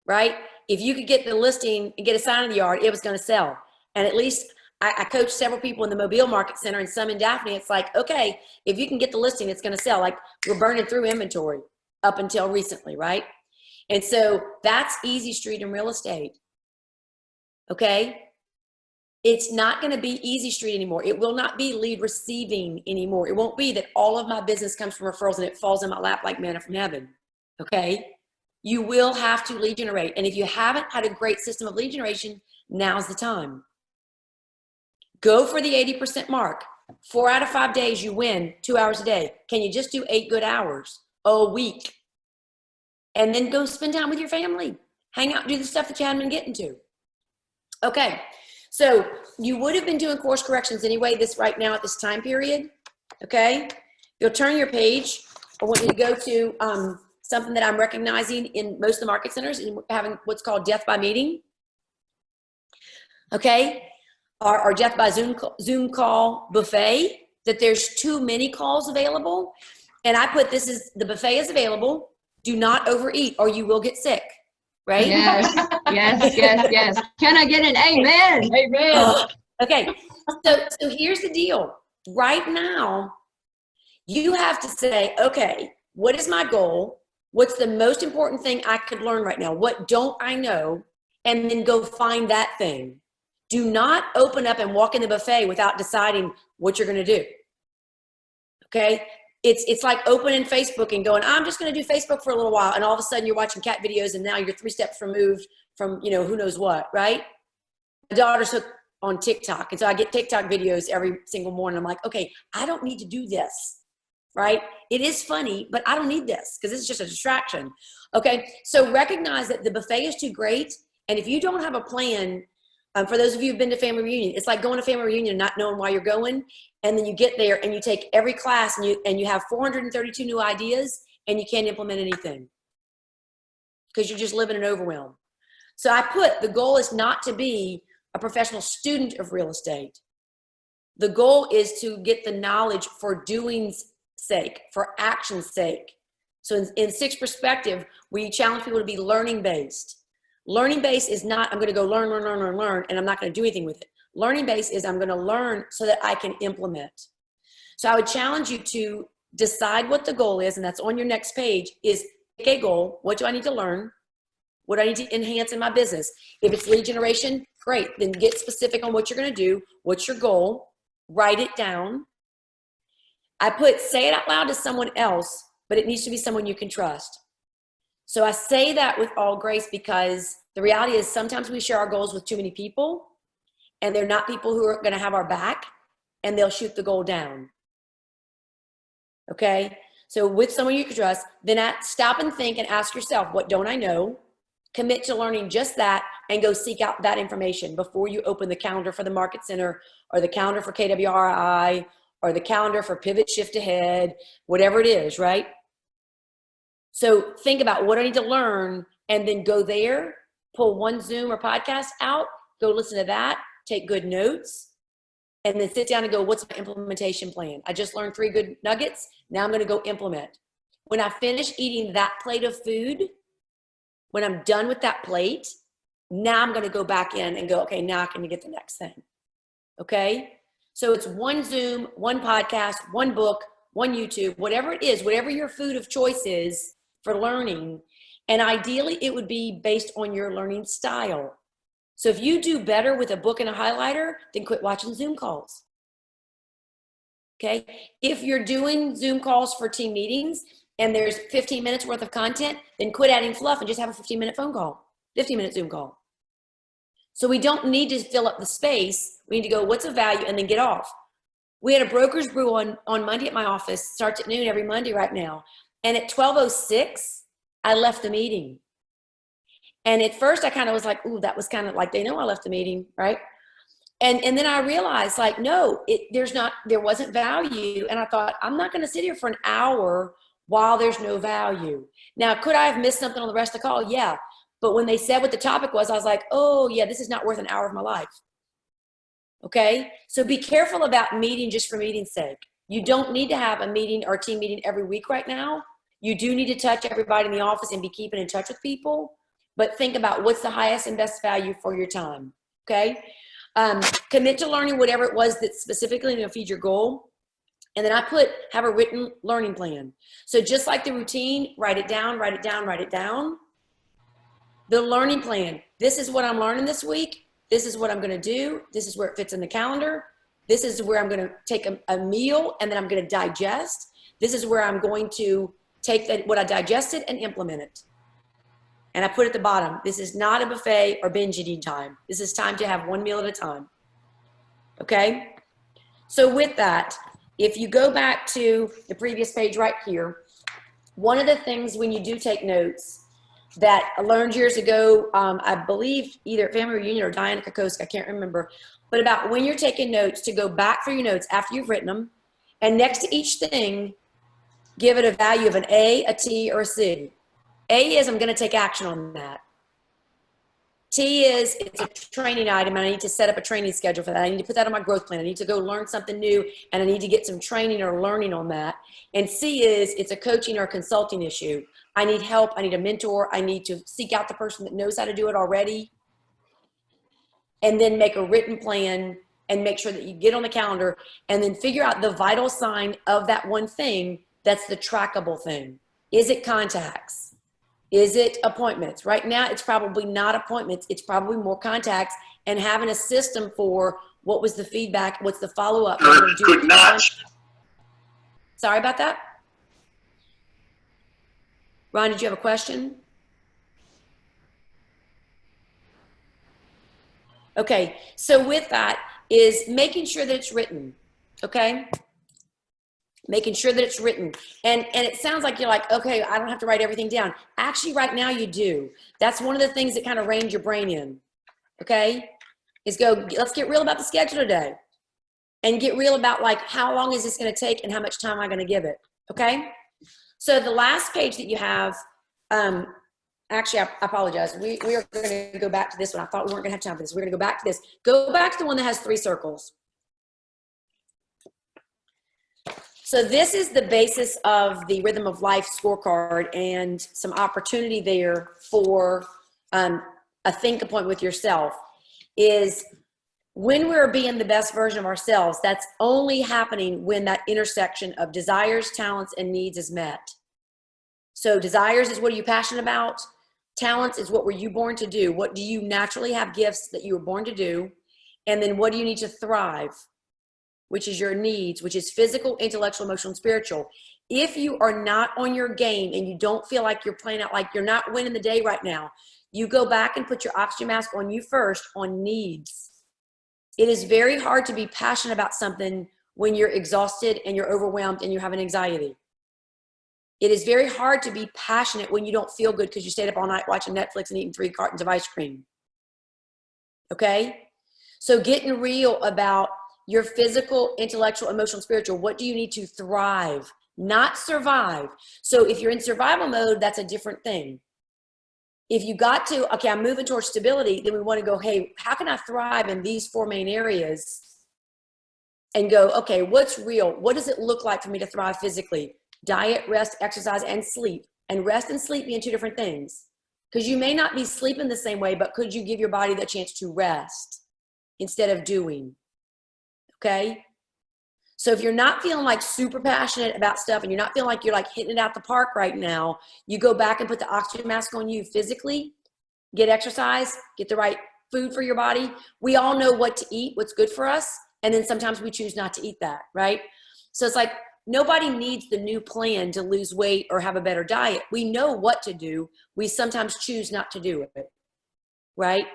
Speaker 1: right? If you could get the listing and get a sign in the yard, it was going to sell. And at least I coached several people in the Mobile Market Center and some in Daphne. It's like, okay, if you can get the listing, it's going to sell. Like we're burning through inventory up until recently, right? And so that's easy street in real estate, okay? It's not going to be easy street anymore. It will not be lead receiving anymore. It won't be that all of my business comes from referrals and it falls in my lap like manna from heaven, okay? You will have to lead generate. And if you haven't had a great system of lead generation, now's the time. Go for the 80% mark. 4 out of 5 days you win 2 hours a day. Can you just do 8 good hours a week? And then go spend time with your family. Hang out, do the stuff that you hadn't been getting to. Okay, so you would have been doing course corrections anyway right now at this time period, okay? You'll turn your page. I want you to go to something that I'm recognizing in most of the market centers and having what's called death by meeting, okay? Or death by Zoom call buffet, that there's too many calls available. And I put this is, the buffet is available. Do not overeat or you will get sick. right?
Speaker 2: Yes, yes, yes, yes. Can I get an amen? Amen.
Speaker 1: Okay, so here's the deal. Right now, you have to say, okay, what is my goal? What's the most important thing I could learn right now? What don't I know? And then go find that thing. Do not open up and walk in the buffet without deciding what you're going to do. Okay? It's like opening Facebook and going, I'm just going to do Facebook for a little while. And all of a sudden you're watching cat videos and now you're 3 steps removed from, who knows what, right? My daughter's hooked on TikTok. And so I get TikTok videos every single morning. I'm like, okay, I don't need to do this, right? It is funny, but I don't need this because this is just a distraction. Okay, so recognize that the buffet is too great. And if you don't have a plan, for those of you who've been to family reunion, it's like going to family reunion and not knowing why you're going. And then you get there and you take every class and you have 432 new ideas and you can't implement anything because you're just living in overwhelm. So I put the goal is not to be a professional student of real estate. The goal is to get the knowledge for doing's sake, for action's sake. So in 6 perspective, we challenge people to be learning based. Learning based is not, I'm going to go learn, and I'm not going to do anything with it. Learning based is I'm going to learn so that I can implement. So I would challenge you to decide what the goal is, and that's on your next page, is pick a goal. What do I need to learn? What do I need to enhance in my business? If it's lead generation, great. Then get specific on what you're going to do. What's your goal? Write it down. I put, say it out loud to someone else, but it needs to be someone you can trust. So I say that with all grace because the reality is sometimes we share our goals with too many people and they're not people who are going to have our back and they'll shoot the goal down. Okay? So with someone you can trust, then stop and think and ask yourself, what don't I know? Commit to learning just that and go seek out that information before you open the calendar for the Market Center or the calendar for KWRI or the calendar for Pivot Shift Ahead, whatever it is, right? So think about what I need to learn and then go there, pull one Zoom or podcast out, go listen to that, take good notes, and then sit down and go, what's my implementation plan? I just learned 3 good nuggets. Now I'm going to go implement. When I finish eating that plate of food, when I'm done with that plate, now I'm going to go back in and go, okay, now I can get the next thing. Okay? So it's one Zoom, one podcast, one book, one YouTube, whatever it is, whatever your food of choice is for learning. And ideally, it would be based on your learning style. So if you do better with a book and a highlighter, then quit watching Zoom calls. Okay? If you're doing Zoom calls for team meetings and there's 15 minutes worth of content, then quit adding fluff and just have a 15-minute phone call, 15-minute Zoom call. So we don't need to fill up the space. We need to go, what's of value, and then get off. We had a broker's brew on Monday at my office, starts at noon every Monday right now. And at 12:06, I left the meeting. And at first I kind of was like, ooh, that was kind of like, they know I left the meeting, right? And then I realized like, no, there wasn't value. And I thought, I'm not going to sit here for an hour while there's no value. Now, could I have missed something on the rest of the call? Yeah. But when they said what the topic was, I was like, oh yeah, this is not worth an hour of my life. Okay. So be careful about meeting just for meeting's sake. You don't need to have a meeting or a team meeting every week right now. You do need to touch everybody in the office and be keeping in touch with people, but think about what's the highest and best value for your time. Okay. Commit to learning whatever it was that's specifically going to feed your goal. And then I have a written learning plan. So just like the routine, write it down, write it down, write it down. The learning plan. This is what I'm learning this week. This is what I'm going to do. This is where it fits in the calendar. This is where I'm going to take a meal and then I'm going to digest. This is where I'm going to take what I digested and implement it. And I put at the bottom, this is not a buffet or binge eating time. This is time to have one meal at a time. Okay? So with that, if you go back to the previous page right here, one of the things when you do take notes that I learned years ago, I believe either at Family Reunion or Diana Kokoska, I can't remember, but about when you're taking notes to go back through your notes after you've written them, and next to each thing, give it a value of an A, a T, or a C. A is I'm going to take action on that. T is it's a training item, and I need to set up a training schedule for that. I need to put that on my growth plan. I need to go learn something new, and I need to get some training or learning on that. And C is it's a coaching or consulting issue. I need help. I need a mentor. I need to seek out the person that knows how to do it already, and then make a written plan and make sure that you get on the calendar and then figure out the vital sign of that one thing that's the trackable thing. Is it contacts? Is it appointments? Right now, it's probably not appointments. It's probably more contacts and having a system for what was the feedback, what's the follow-up.
Speaker 3: Could not.
Speaker 1: Sorry about that. Ron, did you have a question? Okay, so with that is making sure that it's written, okay? Making sure that it's written. And it sounds like you're like, okay, I don't have to write everything down. Actually, right now you do. That's one of the things that kind of reins your brain in, okay? Is go, let's get real about the schedule today. And get real about like, how long is this gonna take and how much time am I gonna give it, okay? So the last page that you have, actually, I apologize. We are going to go back to this one. I thought we weren't going to have time for this. We're going to go back to this. Go back to the one that has 3 circles. So this is the basis of the Rhythm of Life scorecard and some opportunity there for a think appointment with yourself is when we're being the best version of ourselves, that's only happening when that intersection of desires, talents, and needs is met. So desires is what are you passionate about? Talents is what were you born to do? What do you naturally have gifts that you were born to do? And then what do you need to thrive? Which is your needs, which is physical, intellectual, emotional, and spiritual. If you are not on your game and you don't feel like you're playing out, like you're not winning the day right now, you go back and put your oxygen mask on you first on needs. It is very hard to be passionate about something when you're exhausted and you're overwhelmed and you're having anxiety. It is very hard to be passionate when you don't feel good because you stayed up all night watching Netflix and eating 3 cartons of ice cream. Okay? So getting real about your physical, intellectual, emotional, spiritual. What do you need to thrive, not survive? So if you're in survival mode, that's a different thing. If you got to, okay, I'm moving towards stability, then we want to go, hey, how can I thrive in these 4 main areas? And go, okay, what's real? What does it look like for me to thrive physically? Diet, rest, exercise, and sleep. And rest and sleep being 2 different things. Because you may not be sleeping the same way, but could you give your body the chance to rest instead of doing? Okay? So if you're not feeling like super passionate about stuff and you're not feeling like you're like hitting it out the park right now, you go back and put the oxygen mask on you physically, get exercise, get the right food for your body. We all know what to eat, what's good for us. And then sometimes we choose not to eat that, right? So it's like, nobody needs the new plan to lose weight or have a better diet. We know what to do. We sometimes choose not to do it, right?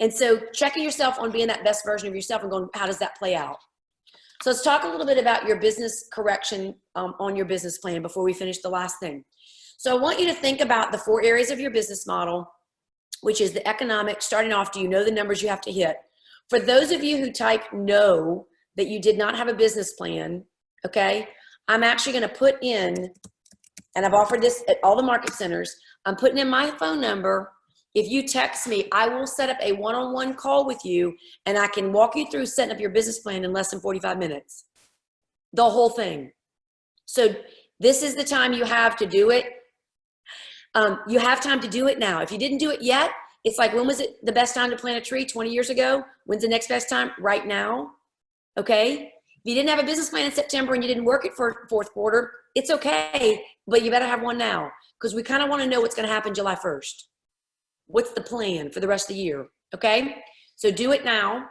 Speaker 1: And so checking yourself on being that best version of yourself and going, how does that play out? So let's talk a little bit about your business correction on your business plan before we finish the last thing. So I want you to think about the 4 areas of your business model, which is the economic. Starting off, do you know the numbers you have to hit? For those of you who type no, that you did not have a business plan, okay, I'm actually going to put in, and I've offered this at all the market centers, I'm putting in my phone number. If you text me, I will set up a one-on-one call with you, and I can walk you through setting up your business plan in less than 45 minutes. The whole thing. So this is the time you have to do it. You have time to do it now. If you didn't do it yet, it's like, when was it the best time to plant a tree? 20 years ago? When's the next best time? Right now. Okay? If you didn't have a business plan in September and you didn't work it for 4th quarter, it's okay, but you better have one now, because we kind of want to know what's going to happen July 1st. What's the plan for the rest of the year? Okay? So do it now.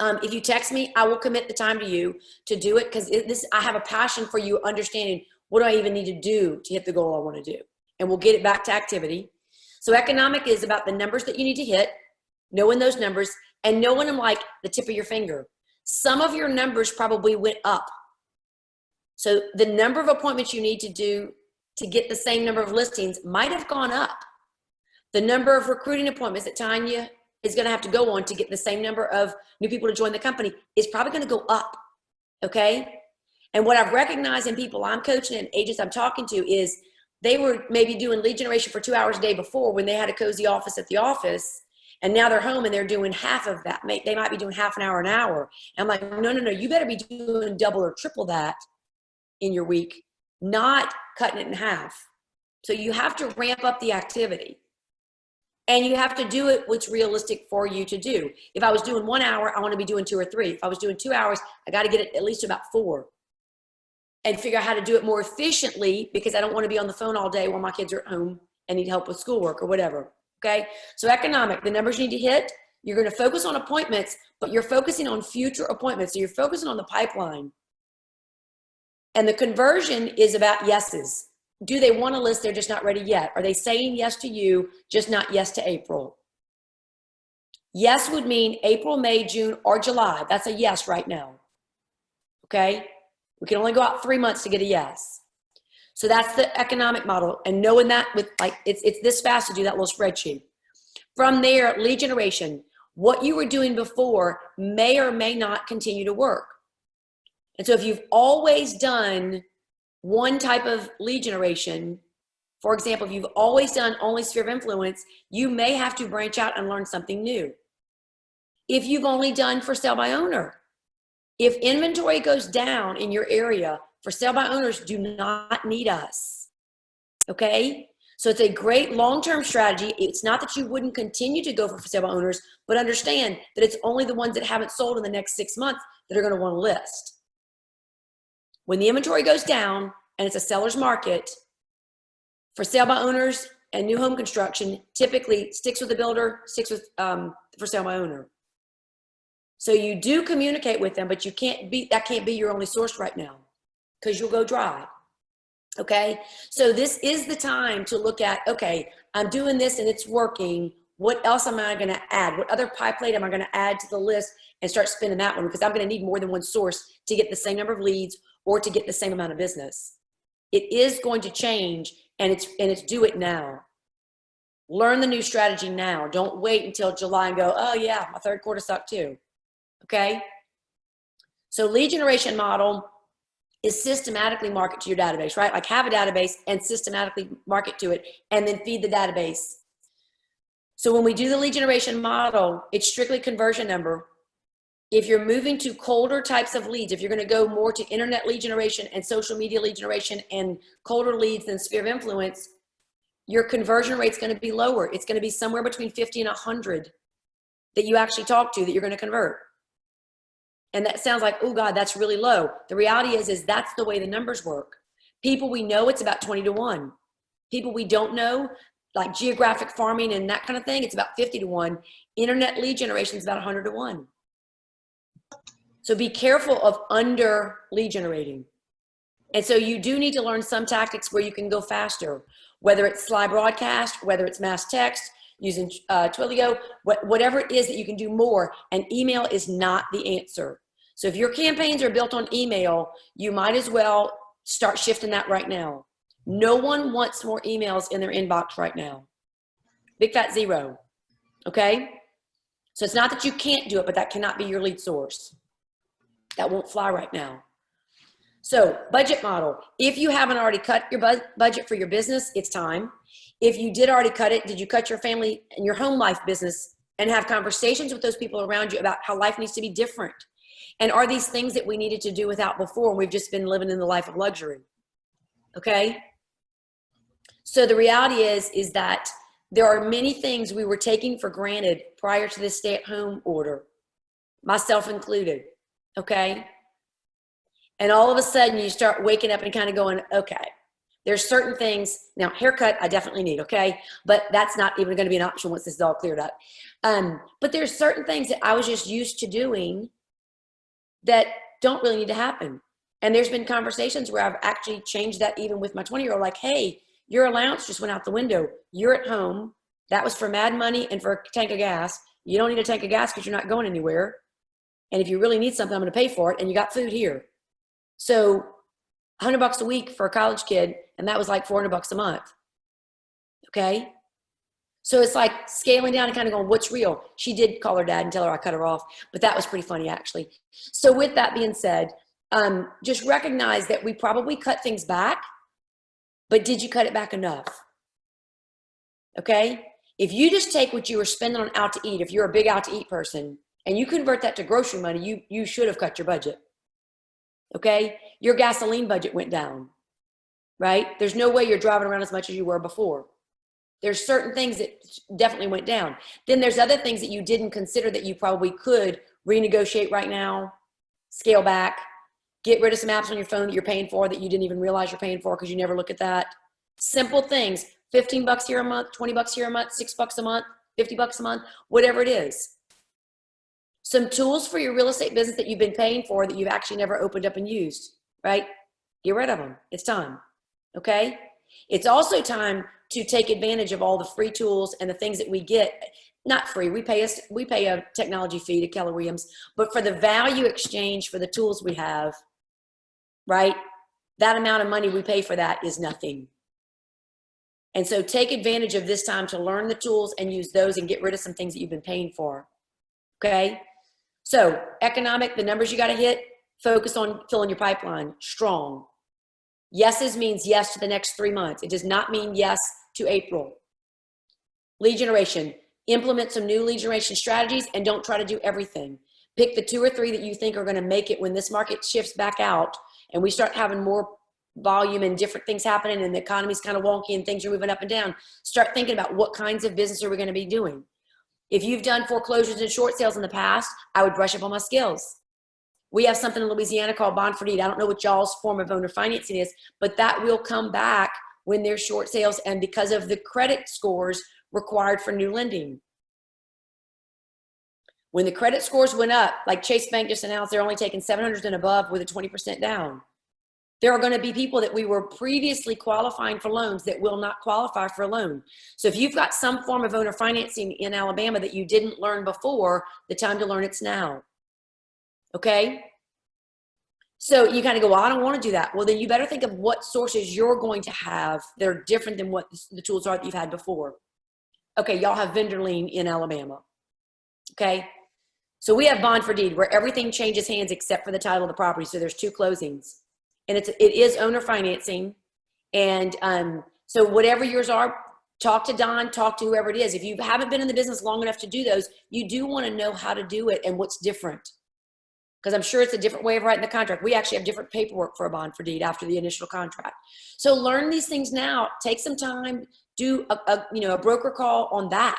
Speaker 1: If you text me, I will commit the time to you to do it, because I have a passion for you understanding what do I even need to do to hit the goal I want to do. And we'll get it back to activity. So economic is about the numbers that you need to hit, knowing those numbers, and knowing them like the tip of your finger. Some of your numbers probably went up. So the number of appointments you need to do to get the same number of listings might have gone up. The number of recruiting appointments that Tanya is going to have to go on to get the same number of new people to join the company is probably going to go up, okay? And what I've recognized in people I'm coaching and agents I'm talking to is they were maybe doing lead generation for 2 hours a day before when they had a cozy office at the office, And now they're home and they're doing half of that. They might be doing half an hour, an hour. And I'm like, no, no, no, you better be doing double or triple that in your week, not cutting it in half. So you have to ramp up the activity. And you have to do it what's realistic for you to do. If I was doing 1 hour, I want to be doing 2 or 3. If I was doing 2 hours, I got to get it at least about 4. And figure out how to do it more efficiently, because I don't want to be on the phone all day while my kids are at home and need help with schoolwork or whatever. Okay. So economic, the numbers you need to hit. You're going to focus on appointments, but you're focusing on future appointments. So you're focusing on the pipeline. And the conversion is about yeses. Do they want to list? They're just not ready yet. Are they saying yes to you, just not yes to April? Yes would mean April, May, June, or July. That's a yes right now. Okay. We can only go out 3 months to get a yes. So that's the economic model. And knowing that with like, it's this fast to do that little spreadsheet. From there, lead generation. What you were doing before may or may not continue to work. And so if you've always done one type of lead generation, for example, if you've always done only sphere of influence, you may have to branch out and learn something new. If you've only done for sale by owner, if inventory goes down in your area, for sale by owners do not need us. Okay? So it's a great long-term strategy. It's not that you wouldn't continue to go for sale by owners, but understand that it's only the ones that haven't sold in the next 6 months that are going to want to list. When the inventory goes down and it's a seller's market, for sale by owners and new home construction typically sticks with the builder, sticks with for sale by owner. So you do communicate with them, but you can't be, that can't be your only source right now, because you'll go dry. Okay. So this is the time to look at, okay, I'm doing this and it's working. What else am I going to add? What other pie plate am I going to add to the list and start spinning that one? Because I'm going to need more than one source to get the same number of leads or to get the same amount of business. It is going to change, and it's do it now. Learn the new strategy now. Don't wait until July and go, oh yeah, my third quarter sucked too. Okay. So lead generation model is systematically market to your database, right? Like have a database and systematically market to it and then feed the database. So when we do the lead generation model, it's strictly conversion number. If you're moving to colder types of leads, if you're going to go more to internet lead generation and social media lead generation and colder leads than sphere of influence, your conversion rate's going to be lower. It's going to be somewhere between 50 and 100 that you actually talk to that you're going to convert. And that sounds like, oh God, that's really low. The reality is that's the way the numbers work. People we know, it's about 20 to 1. People we don't know, like geographic farming and that kind of thing, it's about 50 to 1. Internet lead generation is about 100 to 1. So be careful of under lead generating. And so you do need to learn some tactics where you can go faster, whether it's slide broadcast, whether it's mass text, using Twilio, whatever it is that you can do more. And email is not the answer. So if your campaigns are built on email, you might as well start shifting that right now. No one wants more emails in their inbox right now. Big fat zero. Okay? So it's not that you can't do it, but that cannot be your lead source. That won't fly right now. So budget model. If you haven't already cut your budget for your business, it's time. If you did already cut it, did you cut your family and your home life business and have conversations with those people around you about how life needs to be different? And are these things that we needed to do without before, and we've just been living in the life of luxury? Okay. So the reality is that there are many things we were taking for granted prior to this stay-at-home order, myself included. Okay. And all of a sudden you start waking up and kind of going, okay, there's certain things. Now, haircut, I definitely need. Okay. But that's not even going to be an option once this is all cleared up. But there's certain things that I was just used to doing that don't really need to happen. And there's been conversations where I've actually changed that even with my 20-year-old, like, hey, your allowance just went out the window. You're at home. That was for mad money and for a tank of gas. You don't need a tank of gas because you're not going anywhere. And if you really need something, I'm going to pay for it. And you got food here. So $100 a week for a college kid. And that was like $400 a month. Okay. So it's like scaling down and kind of going, what's real? She did call her dad and tell her I cut her off, but that was pretty funny actually. So with that being said, just recognize that we probably cut things back, but did you cut it back enough? Okay. If you just take what you were spending on out to eat, if you're a big out to eat person, and you convert that to grocery money, you should have cut your budget. Okay? Your gasoline budget went down, right? There's no way you're driving around as much as you were before. There's certain things that definitely went down. Then there's other things that you didn't consider that you probably could renegotiate right now, scale back, get rid of some apps on your phone that you're paying for that you didn't even realize you're paying for because you never look at that. Simple things, 15 bucks here a month, 20 bucks here a month, 6 bucks a month, 50 bucks a month, whatever it is. Some tools for your real estate business that you've been paying for that you've actually never opened up and used, right? Get rid of them. It's time, okay? It's also time to take advantage of all the free tools and the things that we get. Not free, we pay a technology fee to Keller Williams, but for the value exchange for the tools we have, right? That amount of money we pay for that is nothing. And so take advantage of this time to learn the tools and use those and get rid of some things that you've been paying for, okay? So economic, the numbers you got to hit, focus on filling your pipeline strong. Yeses means yes to the next 3 months. It does not mean yes to April. Lead generation, implement some new lead generation strategies and don't try to do everything. Pick the 2 or 3 that you think are going to make it when this market shifts back out and we start having more volume and different things happening and the economy's kind of wonky and things are moving up and down. Start thinking about what kinds of business are we going to be doing. If you've done foreclosures and short sales in the past, I would brush up on my skills. We have something in Louisiana called bond for deed. I don't know what y'all's form of owner financing is, but that will come back when there's short sales and because of the credit scores required for new lending. When the credit scores went up, like Chase Bank just announced, they're only taking 700 and above with a 20% down. There are going to be people that we were previously qualifying for loans that will not qualify for a loan. So if you've got some form of owner financing in Alabama that you didn't learn before, the time to learn it's now. Okay? So you kind of go, well, I don't want to do that. Well, then you better think of what sources you're going to have that are different than what the tools are that you've had before. Okay, y'all have vendor lien in Alabama. Okay? So we have bond for deed where everything changes hands except for the title of the property. So there's 2 closings. And it is owner financing. And so whatever yours are, talk to Don, talk to whoever it is. If you haven't been in the business long enough to do those, you do want to know how to do it and what's different. Because I'm sure it's a different way of writing the contract. We actually have different paperwork for a bond for deed after the initial contract. So learn these things now. Take some time. Do a broker call on that.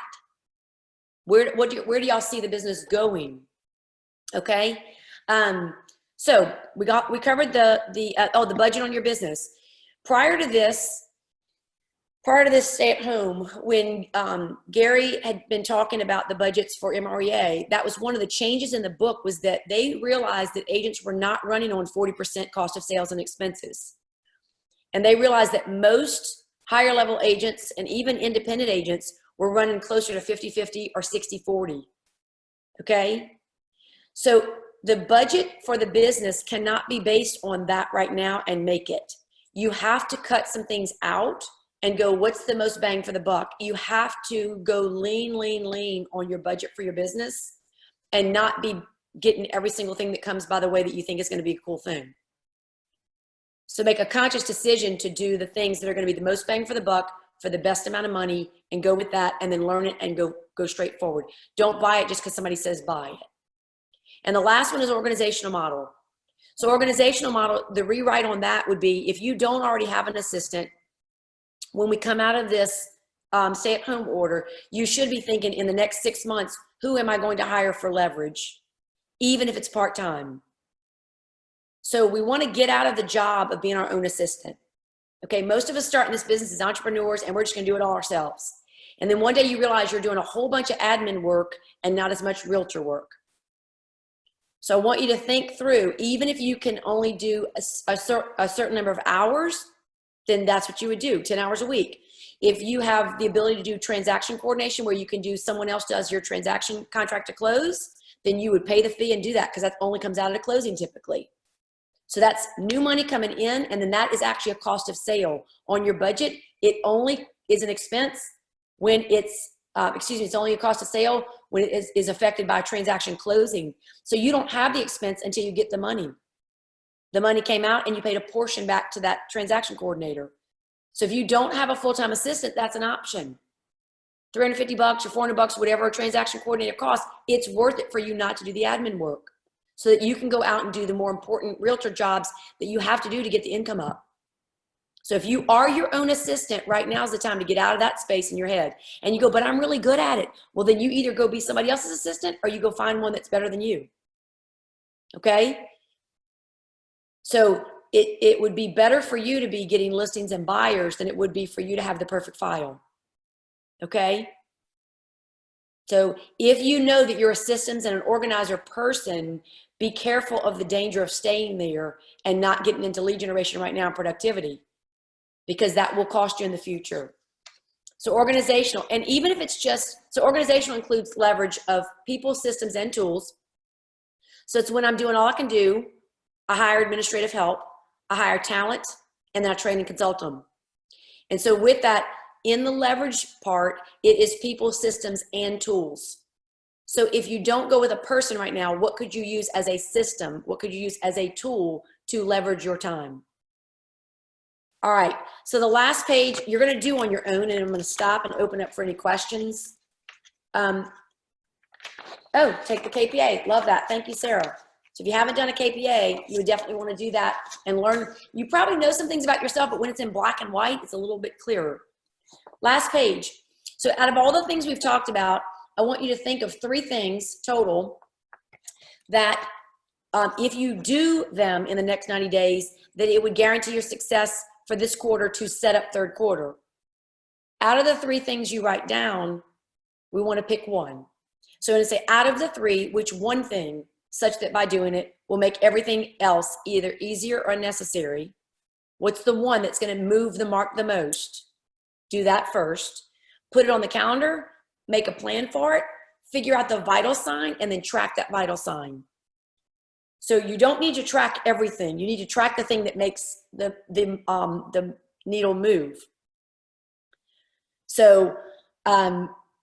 Speaker 1: Where do y'all see the business going? Okay. So we covered the budget on your business. Prior to this stay at home, when Gary had been talking about the budgets for MREA, that was one of the changes in the book was that they realized that agents were not running on 40% cost of sales and expenses. And they realized that most higher level agents and even independent agents were running closer to 50-50 or 60-40. Okay. So the budget for the business cannot be based on that right now and make it. You have to cut some things out and go, what's the most bang for the buck? You have to go lean on your budget for your business and not be getting every single thing that comes by the way that you think is going to be a cool thing. So make a conscious decision to do the things that are going to be the most bang for the buck for the best amount of money and go with that and then learn it and go straight forward. Don't buy it just because somebody says buy it. And the last one is organizational model. So organizational model, the rewrite on that would be if you don't already have an assistant, when we come out of this stay-at-home order, you should be thinking in the next 6 months, who am I going to hire for leverage, even if it's part-time? So we want to get out of the job of being our own assistant. Okay, most of us start in this business as entrepreneurs and we're just going to do it all ourselves. And then one day you realize you're doing a whole bunch of admin work and not as much realtor work. So I want you to think through, even if you can only do a certain number of hours, then that's what you would do, 10 hours a week. If you have the ability to do transaction coordination where you can do someone else does your transaction contract to close, then you would pay the fee and do that because that only comes out at a closing typically. So that's new money coming in, and then that is actually a cost of sale. On your budget, it only is an expense when it's, it's only a cost of sale when it is affected by a transaction closing. So you don't have the expense until you get the money. The money came out and you paid a portion back to that transaction coordinator. So if you don't have a full-time assistant, that's an option. $350 or $400, whatever a transaction coordinator costs, it's worth it for you not to do the admin work so that you can go out and do the more important realtor jobs that you have to do to get the income up. So if you are your own assistant, right now is the time to get out of that space in your head. And you go, but I'm really good at it. Well, then you either go be somebody else's assistant or you go find one that's better than you. Okay? So it would be better for you to be getting listings and buyers than it would be for you to have the perfect file. Okay? So if you know that you're a systems and an organizer person, be careful of the danger of staying there and not getting into lead generation right now and productivity, because that will cost you in the future. So organizational, and even if it's just, so organizational includes leverage of people, systems, and tools. So it's when I'm doing all I can do, I hire administrative help, I hire talent, and then I train and consult them. And so with that, in the leverage part, it is people, systems, and tools. So if you don't go with a person right now, what could you use as a system? What could you use as a tool to leverage your time? All right, so the last page you're going to do on your own, and I'm going to stop and open up for any questions. Oh, take the KPA. Love that. Thank you, Sarah. So if you haven't done a KPA, you would definitely want to do that and learn. You probably know some things about yourself, but when it's in black and white, it's a little bit clearer. Last page. So out of all the things we've talked about, I want you to think of 3 things total that if you do them in the next 90 days, that it would guarantee your success for this quarter to set up third quarter. Out of the 3 things you write down, we want to pick one. So I'm going to say out of the 3, which one thing, such that by doing it will make everything else either easier or unnecessary. What's the one that's going to move the mark the most? Do that first. Put it on the calendar, make a plan for it, figure out the vital sign, and then track that vital sign. So you don't need to track everything. You need to track the thing that makes the needle move. So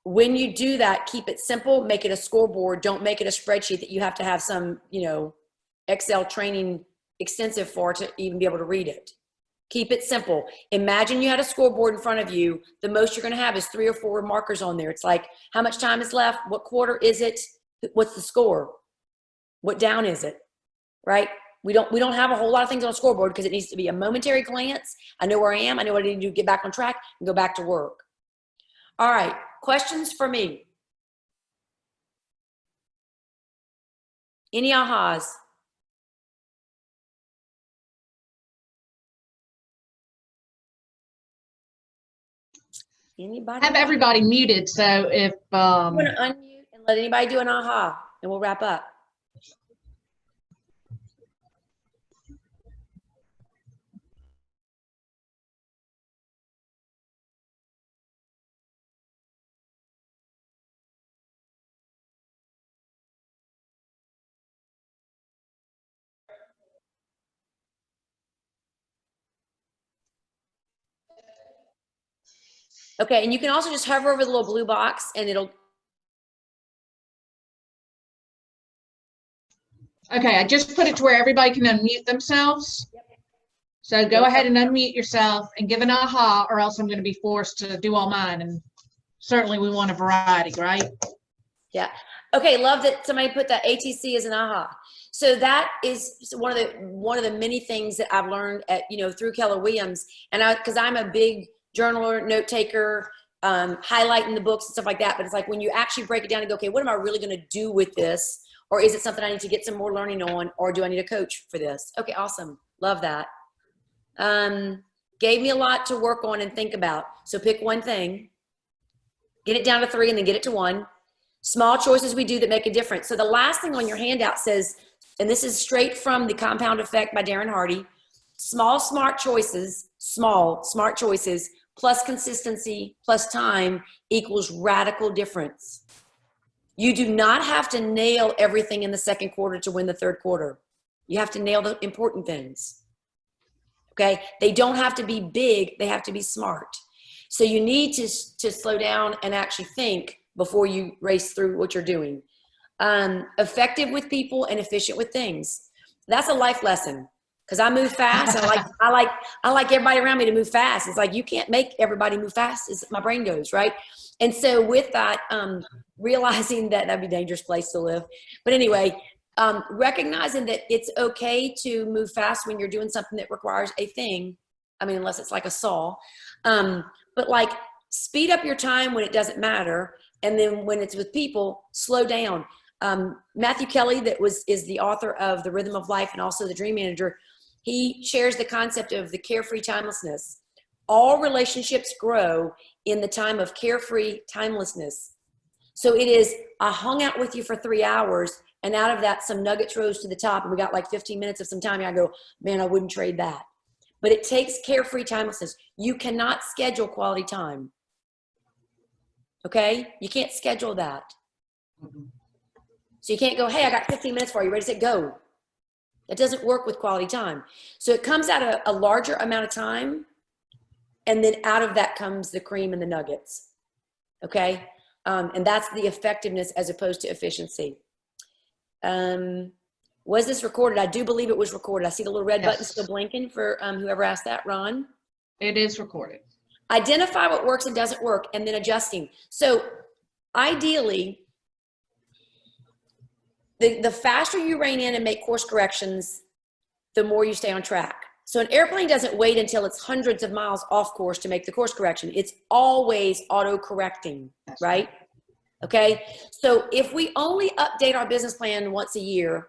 Speaker 1: when you do that, keep it simple, make it a scoreboard. Don't make it a spreadsheet that you have to have some, Excel training extensive for to even be able to read it. Keep it simple. Imagine you had a scoreboard in front of you. The most you're going to have is 3 or 4 markers on there. It's like, how much time is left? What quarter is it? What's the score? What down is it? Right? We don't have a whole lot of things on a scoreboard because it needs to be a momentary glance. I know where I am. I know what I need to do to get back on track and go back to work. All right. Questions for me? Any ahas? Anybody?
Speaker 2: Have everybody muted, so if
Speaker 1: I'm going to unmute and let anybody do an aha, and we'll wrap up. Okay, and you can also just hover over the little blue box and it'll.
Speaker 2: okay, I just put it to where everybody can unmute themselves. So go ahead and unmute yourself and give an aha, or else I'm going to be forced to do all mine. And certainly we want a variety, right?
Speaker 1: Yeah. Okay, love that somebody put that ATC as an aha. So that is one of the many things that I've learned at through Keller Williams, and because I'm a big journaler, note taker, highlighting the books and stuff like that. But it's like when you actually break it down and go, okay, what am I really going to do with this? Or is it something I need to get some more learning on? Or do I need a coach for this? Okay, awesome. Love that. Gave me a lot to work on and think about. So pick one thing, get it down to 3 and then get it to 1. Small choices we do that make a difference. So the last thing on your handout says, and this is straight from The Compound Effect by Darren Hardy, small smart choices plus consistency plus time equals radical difference. You do not have to nail everything in the second quarter to win the third quarter. You have to nail the important things. Okay? They don't have to be big, they have to be smart. So you need to slow down and actually think before you race through what you're doing. Effective with people and efficient with things. That's a life lesson. Because I move fast, and I like everybody around me to move fast. It's like you can't make everybody move fast as my brain goes, right? And so with that, realizing that that'd be a dangerous place to live. But anyway, recognizing that it's okay to move fast when you're doing something that requires a thing. I mean, unless it's like a saw. But like speed up your time when it doesn't matter. And then when it's with people, slow down. Matthew Kelly, is the author of The Rhythm of Life and also The Dream Manager. He shares the concept of the carefree timelessness. All relationships grow in the time of carefree timelessness. So it is, I hung out with you for 3 hours, and out of that, some nuggets rose to the top, and we got like 15 minutes of some time. And I go, man, I wouldn't trade that. But it takes carefree timelessness. You cannot schedule quality time. Okay? You can't schedule that. So you can't go, hey, I got 15 minutes for you. Ready, set, go. That doesn't work with quality time. So it comes out of a larger amount of time, and then out of that comes the cream and the nuggets. Okay? And that's the effectiveness as opposed to efficiency. Was this recorded? I do believe it was recorded. I see the little red button still blinking for whoever asked that, Ron.
Speaker 2: It is recorded.
Speaker 1: Identify what works and doesn't work, and then adjusting. So ideally, the faster you rein in and make course corrections, the more you stay on track. So an airplane doesn't wait until it's hundreds of miles off course to make the course correction. It's always auto-correcting, right? Okay, so if we only update our business plan once a year,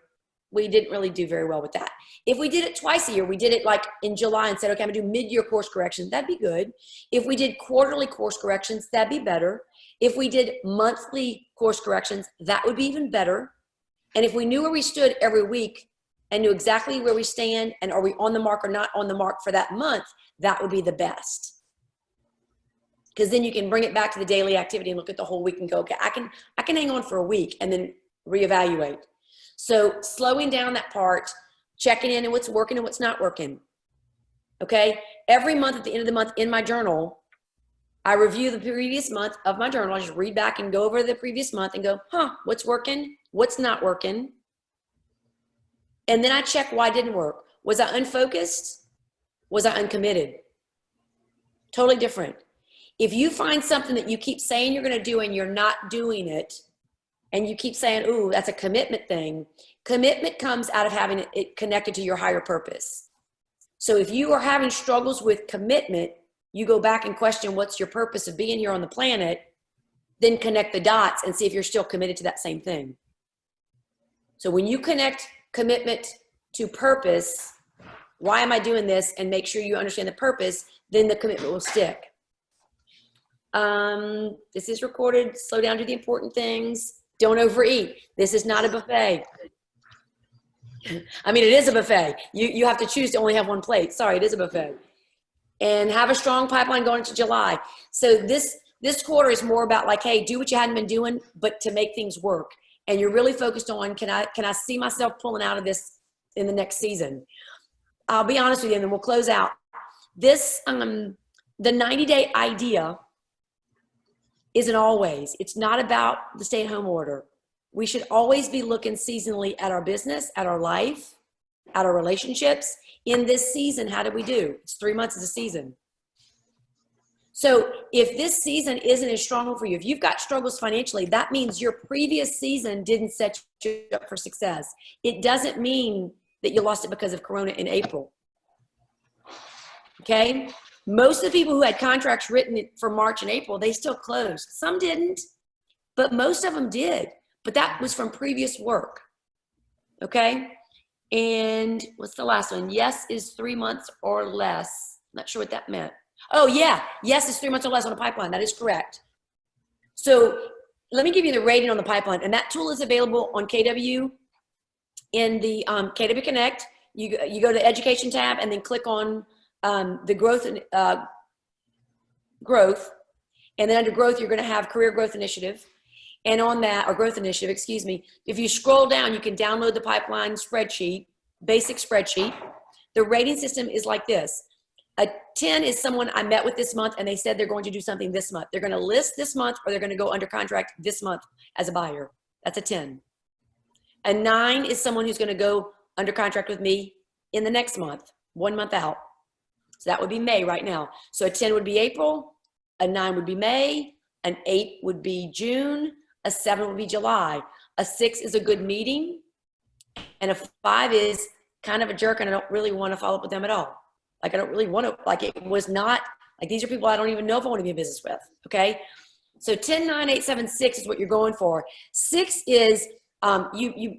Speaker 1: we didn't really do very well with that. If we did it twice a year, we did it like in July and said, okay, I'm gonna do mid-year course corrections, that'd be good. If we did quarterly course corrections, that'd be better. If we did monthly course corrections, that would be even better. And if we knew where we stood every week and knew exactly where we stand and are we on the mark or not on the mark for that month, that would be the best. Because then you can bring it back to the daily activity and look at the whole week and go, okay, I can hang on for a week and then reevaluate. So slowing down that part, checking in and what's working and what's not working. Okay, every month at the end of the month in my journal, I review the previous month of my journal. I just read back and go over the previous month and go, what's working, what's not working. And then I check why it didn't work. Was I unfocused? Was I uncommitted? Totally different. If you find something that you keep saying you're going to do and you're not doing it, and you keep saying, ooh, that's a commitment thing, commitment comes out of having it connected to your higher purpose. So if you are having struggles with commitment, you go back and question what's your purpose of being here on the planet, then connect the dots and see if you're still committed to that same thing. So when you connect commitment to purpose, why am I doing this, and make sure you understand the purpose, then the commitment will stick. This is recorded. Slow down to the important things. Don't overeat. This is not a buffet. I mean, it is a buffet. You have to choose to only have one plate. Sorry, it is a buffet. And have a strong pipeline going into July. So this quarter is more about like, hey, do what you hadn't been doing, but to make things work. And you're really focused on, can I see myself pulling out of this in the next season? I'll be honest with you, and then we'll close out. This, the 90-day idea isn't always. It's not about the stay-at-home order. We should always be looking seasonally at our business, at our life, at our relationships. In this season, how did we do? It's 3 months is a season. So if this season isn't as strong for you, if you've got struggles financially, that means your previous season didn't set you up for success. It doesn't mean that you lost it because of Corona in April. Okay? Most of the people who had contracts written for March and April, they still closed. Some didn't, but most of them did. But that was from previous work. Okay? And what's the last one? Yes is 3 months or less. Not sure what that meant. Oh, yeah. Yes is 3 months or less on a pipeline. That is correct. So let me give you the rating on the pipeline. And that tool is available on KW in the KW Connect. You go to the Education tab and then click on the growth. And then under growth, you're going to have Career Growth Initiative. And on that, or Growth Initiative, excuse me, if you scroll down, you can download the pipeline spreadsheet, basic spreadsheet. The rating system is like this. A 10 is someone I met with this month and they said they're going to do something this month. They're going to list this month or they're going to go under contract this month as a buyer. That's a 10. A 9 is someone who's going to go under contract with me in the next month, 1 month out. So that would be May right now. So a 10 would be April, a 9 would be May, a An 8 would be June. A 7 would be July. A 6 is a good meeting. And a 5 is kind of a jerk, and I don't really want to follow up with them at all. Like, I don't really want to, like, it was not, like, these are people I don't even know if I want to be in business with, okay? So 10, 9, 8, 7, 6 is what you're going for. 6 is,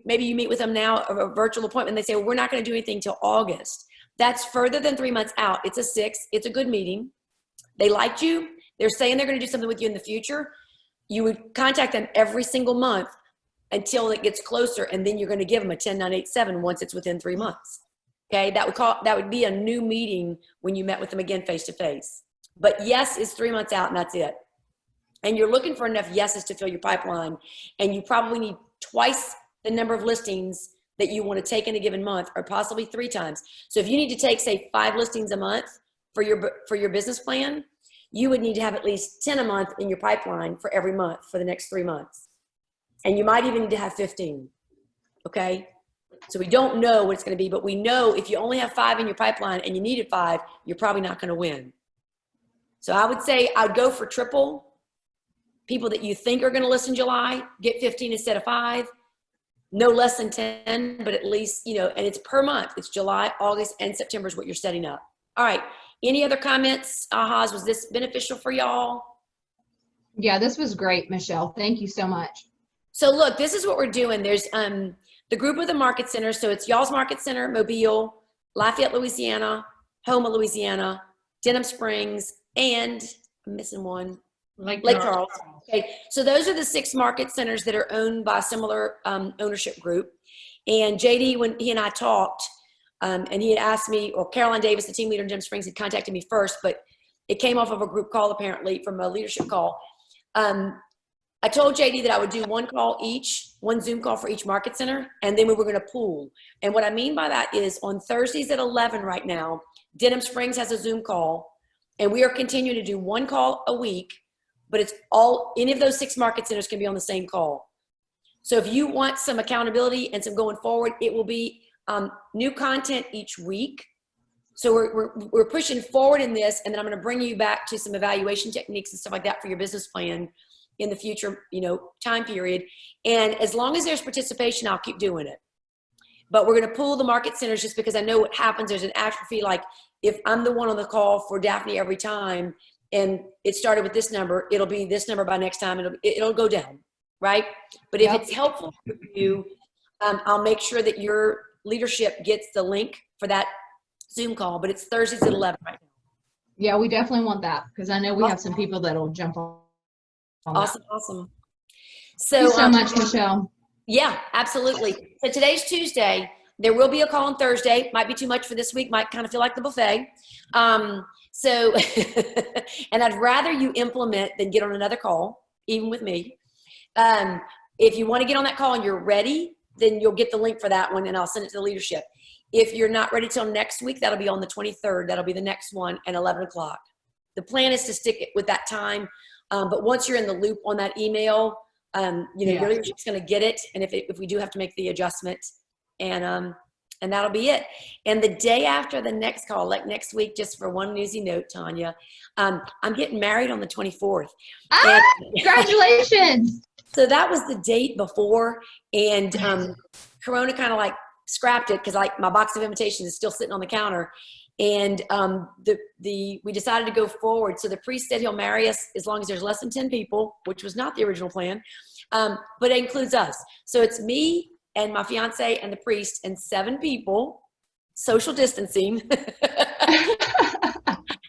Speaker 1: maybe you meet with them now, a virtual appointment, they say, well, we're not going to do anything till August. That's further than 3 months out. It's a 6. It's a good meeting. They liked you. They're saying they're going to do something with you in the future. You would contact them every single month until it gets closer, and then you're going to give them a 10, 9, 8, 7 once it's within 3 months. Okay, that would be a new meeting when you met with them again face to face. But yes is 3 months out, and that's it. And you're looking for enough yeses to fill your pipeline, and you probably need twice the number of listings that you want to take in a given month, or possibly 3 times. So if you need to take, say, 5 listings a month for your business plan, you would need to have at least 10 a month in your pipeline for every month for the next 3 months. And you might even need to have 15, okay? So we don't know what it's going to be, but we know if you only have 5 in your pipeline and you needed 5, you're probably not going to win. So I would say I'd go for triple. People that you think are going to list in July, get 15 instead of 5. No less than 10, but at least, and it's per month. It's July, August, and September is what you're setting up. All right. Any other comments, ahas? Was this beneficial for y'all?
Speaker 3: Yeah, this was great, Michelle. Thank you so much.
Speaker 1: So look, this is what we're doing. There's the group of the market centers. So it's y'all's market center, Mobile, Lafayette, Louisiana, Houma, Louisiana, Denham Springs, and I'm missing one. Lake Charles. Okay, so those are the 6 market centers that are owned by a similar ownership group. And JD, when he and I talked, and he had asked me, or Caroline Davis, the team leader in Denham Springs, had contacted me first, but it came off of a group call apparently from a leadership call. I told JD that I would do 1 call each, 1 Zoom call for each market center, and then we were going to pool. And what I mean by that is on Thursdays at 11 right now, Denham Springs has a Zoom call, and we are continuing to do 1 call a week, but it's all, any of those 6 market centers can be on the same call. So if you want some accountability and some going forward, it will be new content each week. So we're pushing forward in this, and then I'm going to bring you back to some evaluation techniques and stuff like that for your business plan in the future, time period. And as long as there's participation, I'll keep doing it. But we're going to pull the market centers just because I know what happens. There's an atrophy. Like if I'm the one on the call for Daphne every time, and it started with this number, it'll be this number by next time. It'll go down, right? But if it's helpful for you, I'll make sure that your leadership gets the link for that Zoom call. But it's Thursdays at 11 right now.
Speaker 3: Yeah, we definitely want that because I know we have some people that'll jump on.
Speaker 1: Awesome. So,
Speaker 3: thank you so much, Michelle.
Speaker 1: Yeah, absolutely. So today's Tuesday. There will be a call on Thursday. Might be too much for this week. Might kind of feel like the buffet. So, and I'd rather you implement than get on another call, even with me. If you want to get on that call and you're ready, then you'll get the link for that one, and I'll send it to the leadership. If you're not ready till next week, that'll be on the 23rd. That'll be the next one at 11 o'clock. The plan is to stick it with that time. But once you're in the loop on that email, your leadership's going to get it. And if we do have to make the adjustment, and that'll be it. And the day after the next call, like next week, just for one newsy note, Tanya, I'm getting married on the 24th.
Speaker 3: Congratulations.
Speaker 1: So that was the date before, and Corona kind of like scrapped it because like my box of invitations is still sitting on the counter. And we decided to go forward. So the priest said he'll marry us as long as there's less than 10 people, which was not the original plan, but it includes us. So it's me and my fiance and the priest and 7 people, social distancing,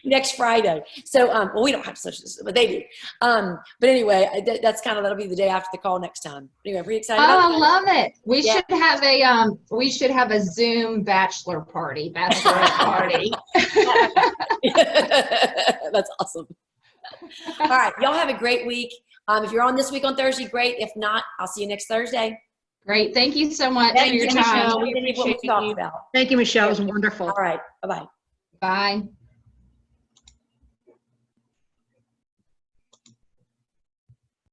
Speaker 1: next Friday. So, well, we don't have social distancing, but they do. But anyway, that'll be the day after the call next time. Anyway, pretty excited.
Speaker 3: I love it. We should have a Zoom bachelorette party.
Speaker 1: That's awesome. All right. Y'all have a great week. If you're on this week on Thursday, great. If not, I'll see you next Thursday.
Speaker 3: Great. Thank you so much for your time.
Speaker 1: Michelle. We appreciate you.
Speaker 4: Thank you, Michelle. It was wonderful.
Speaker 1: All right. Bye-bye.
Speaker 3: Bye.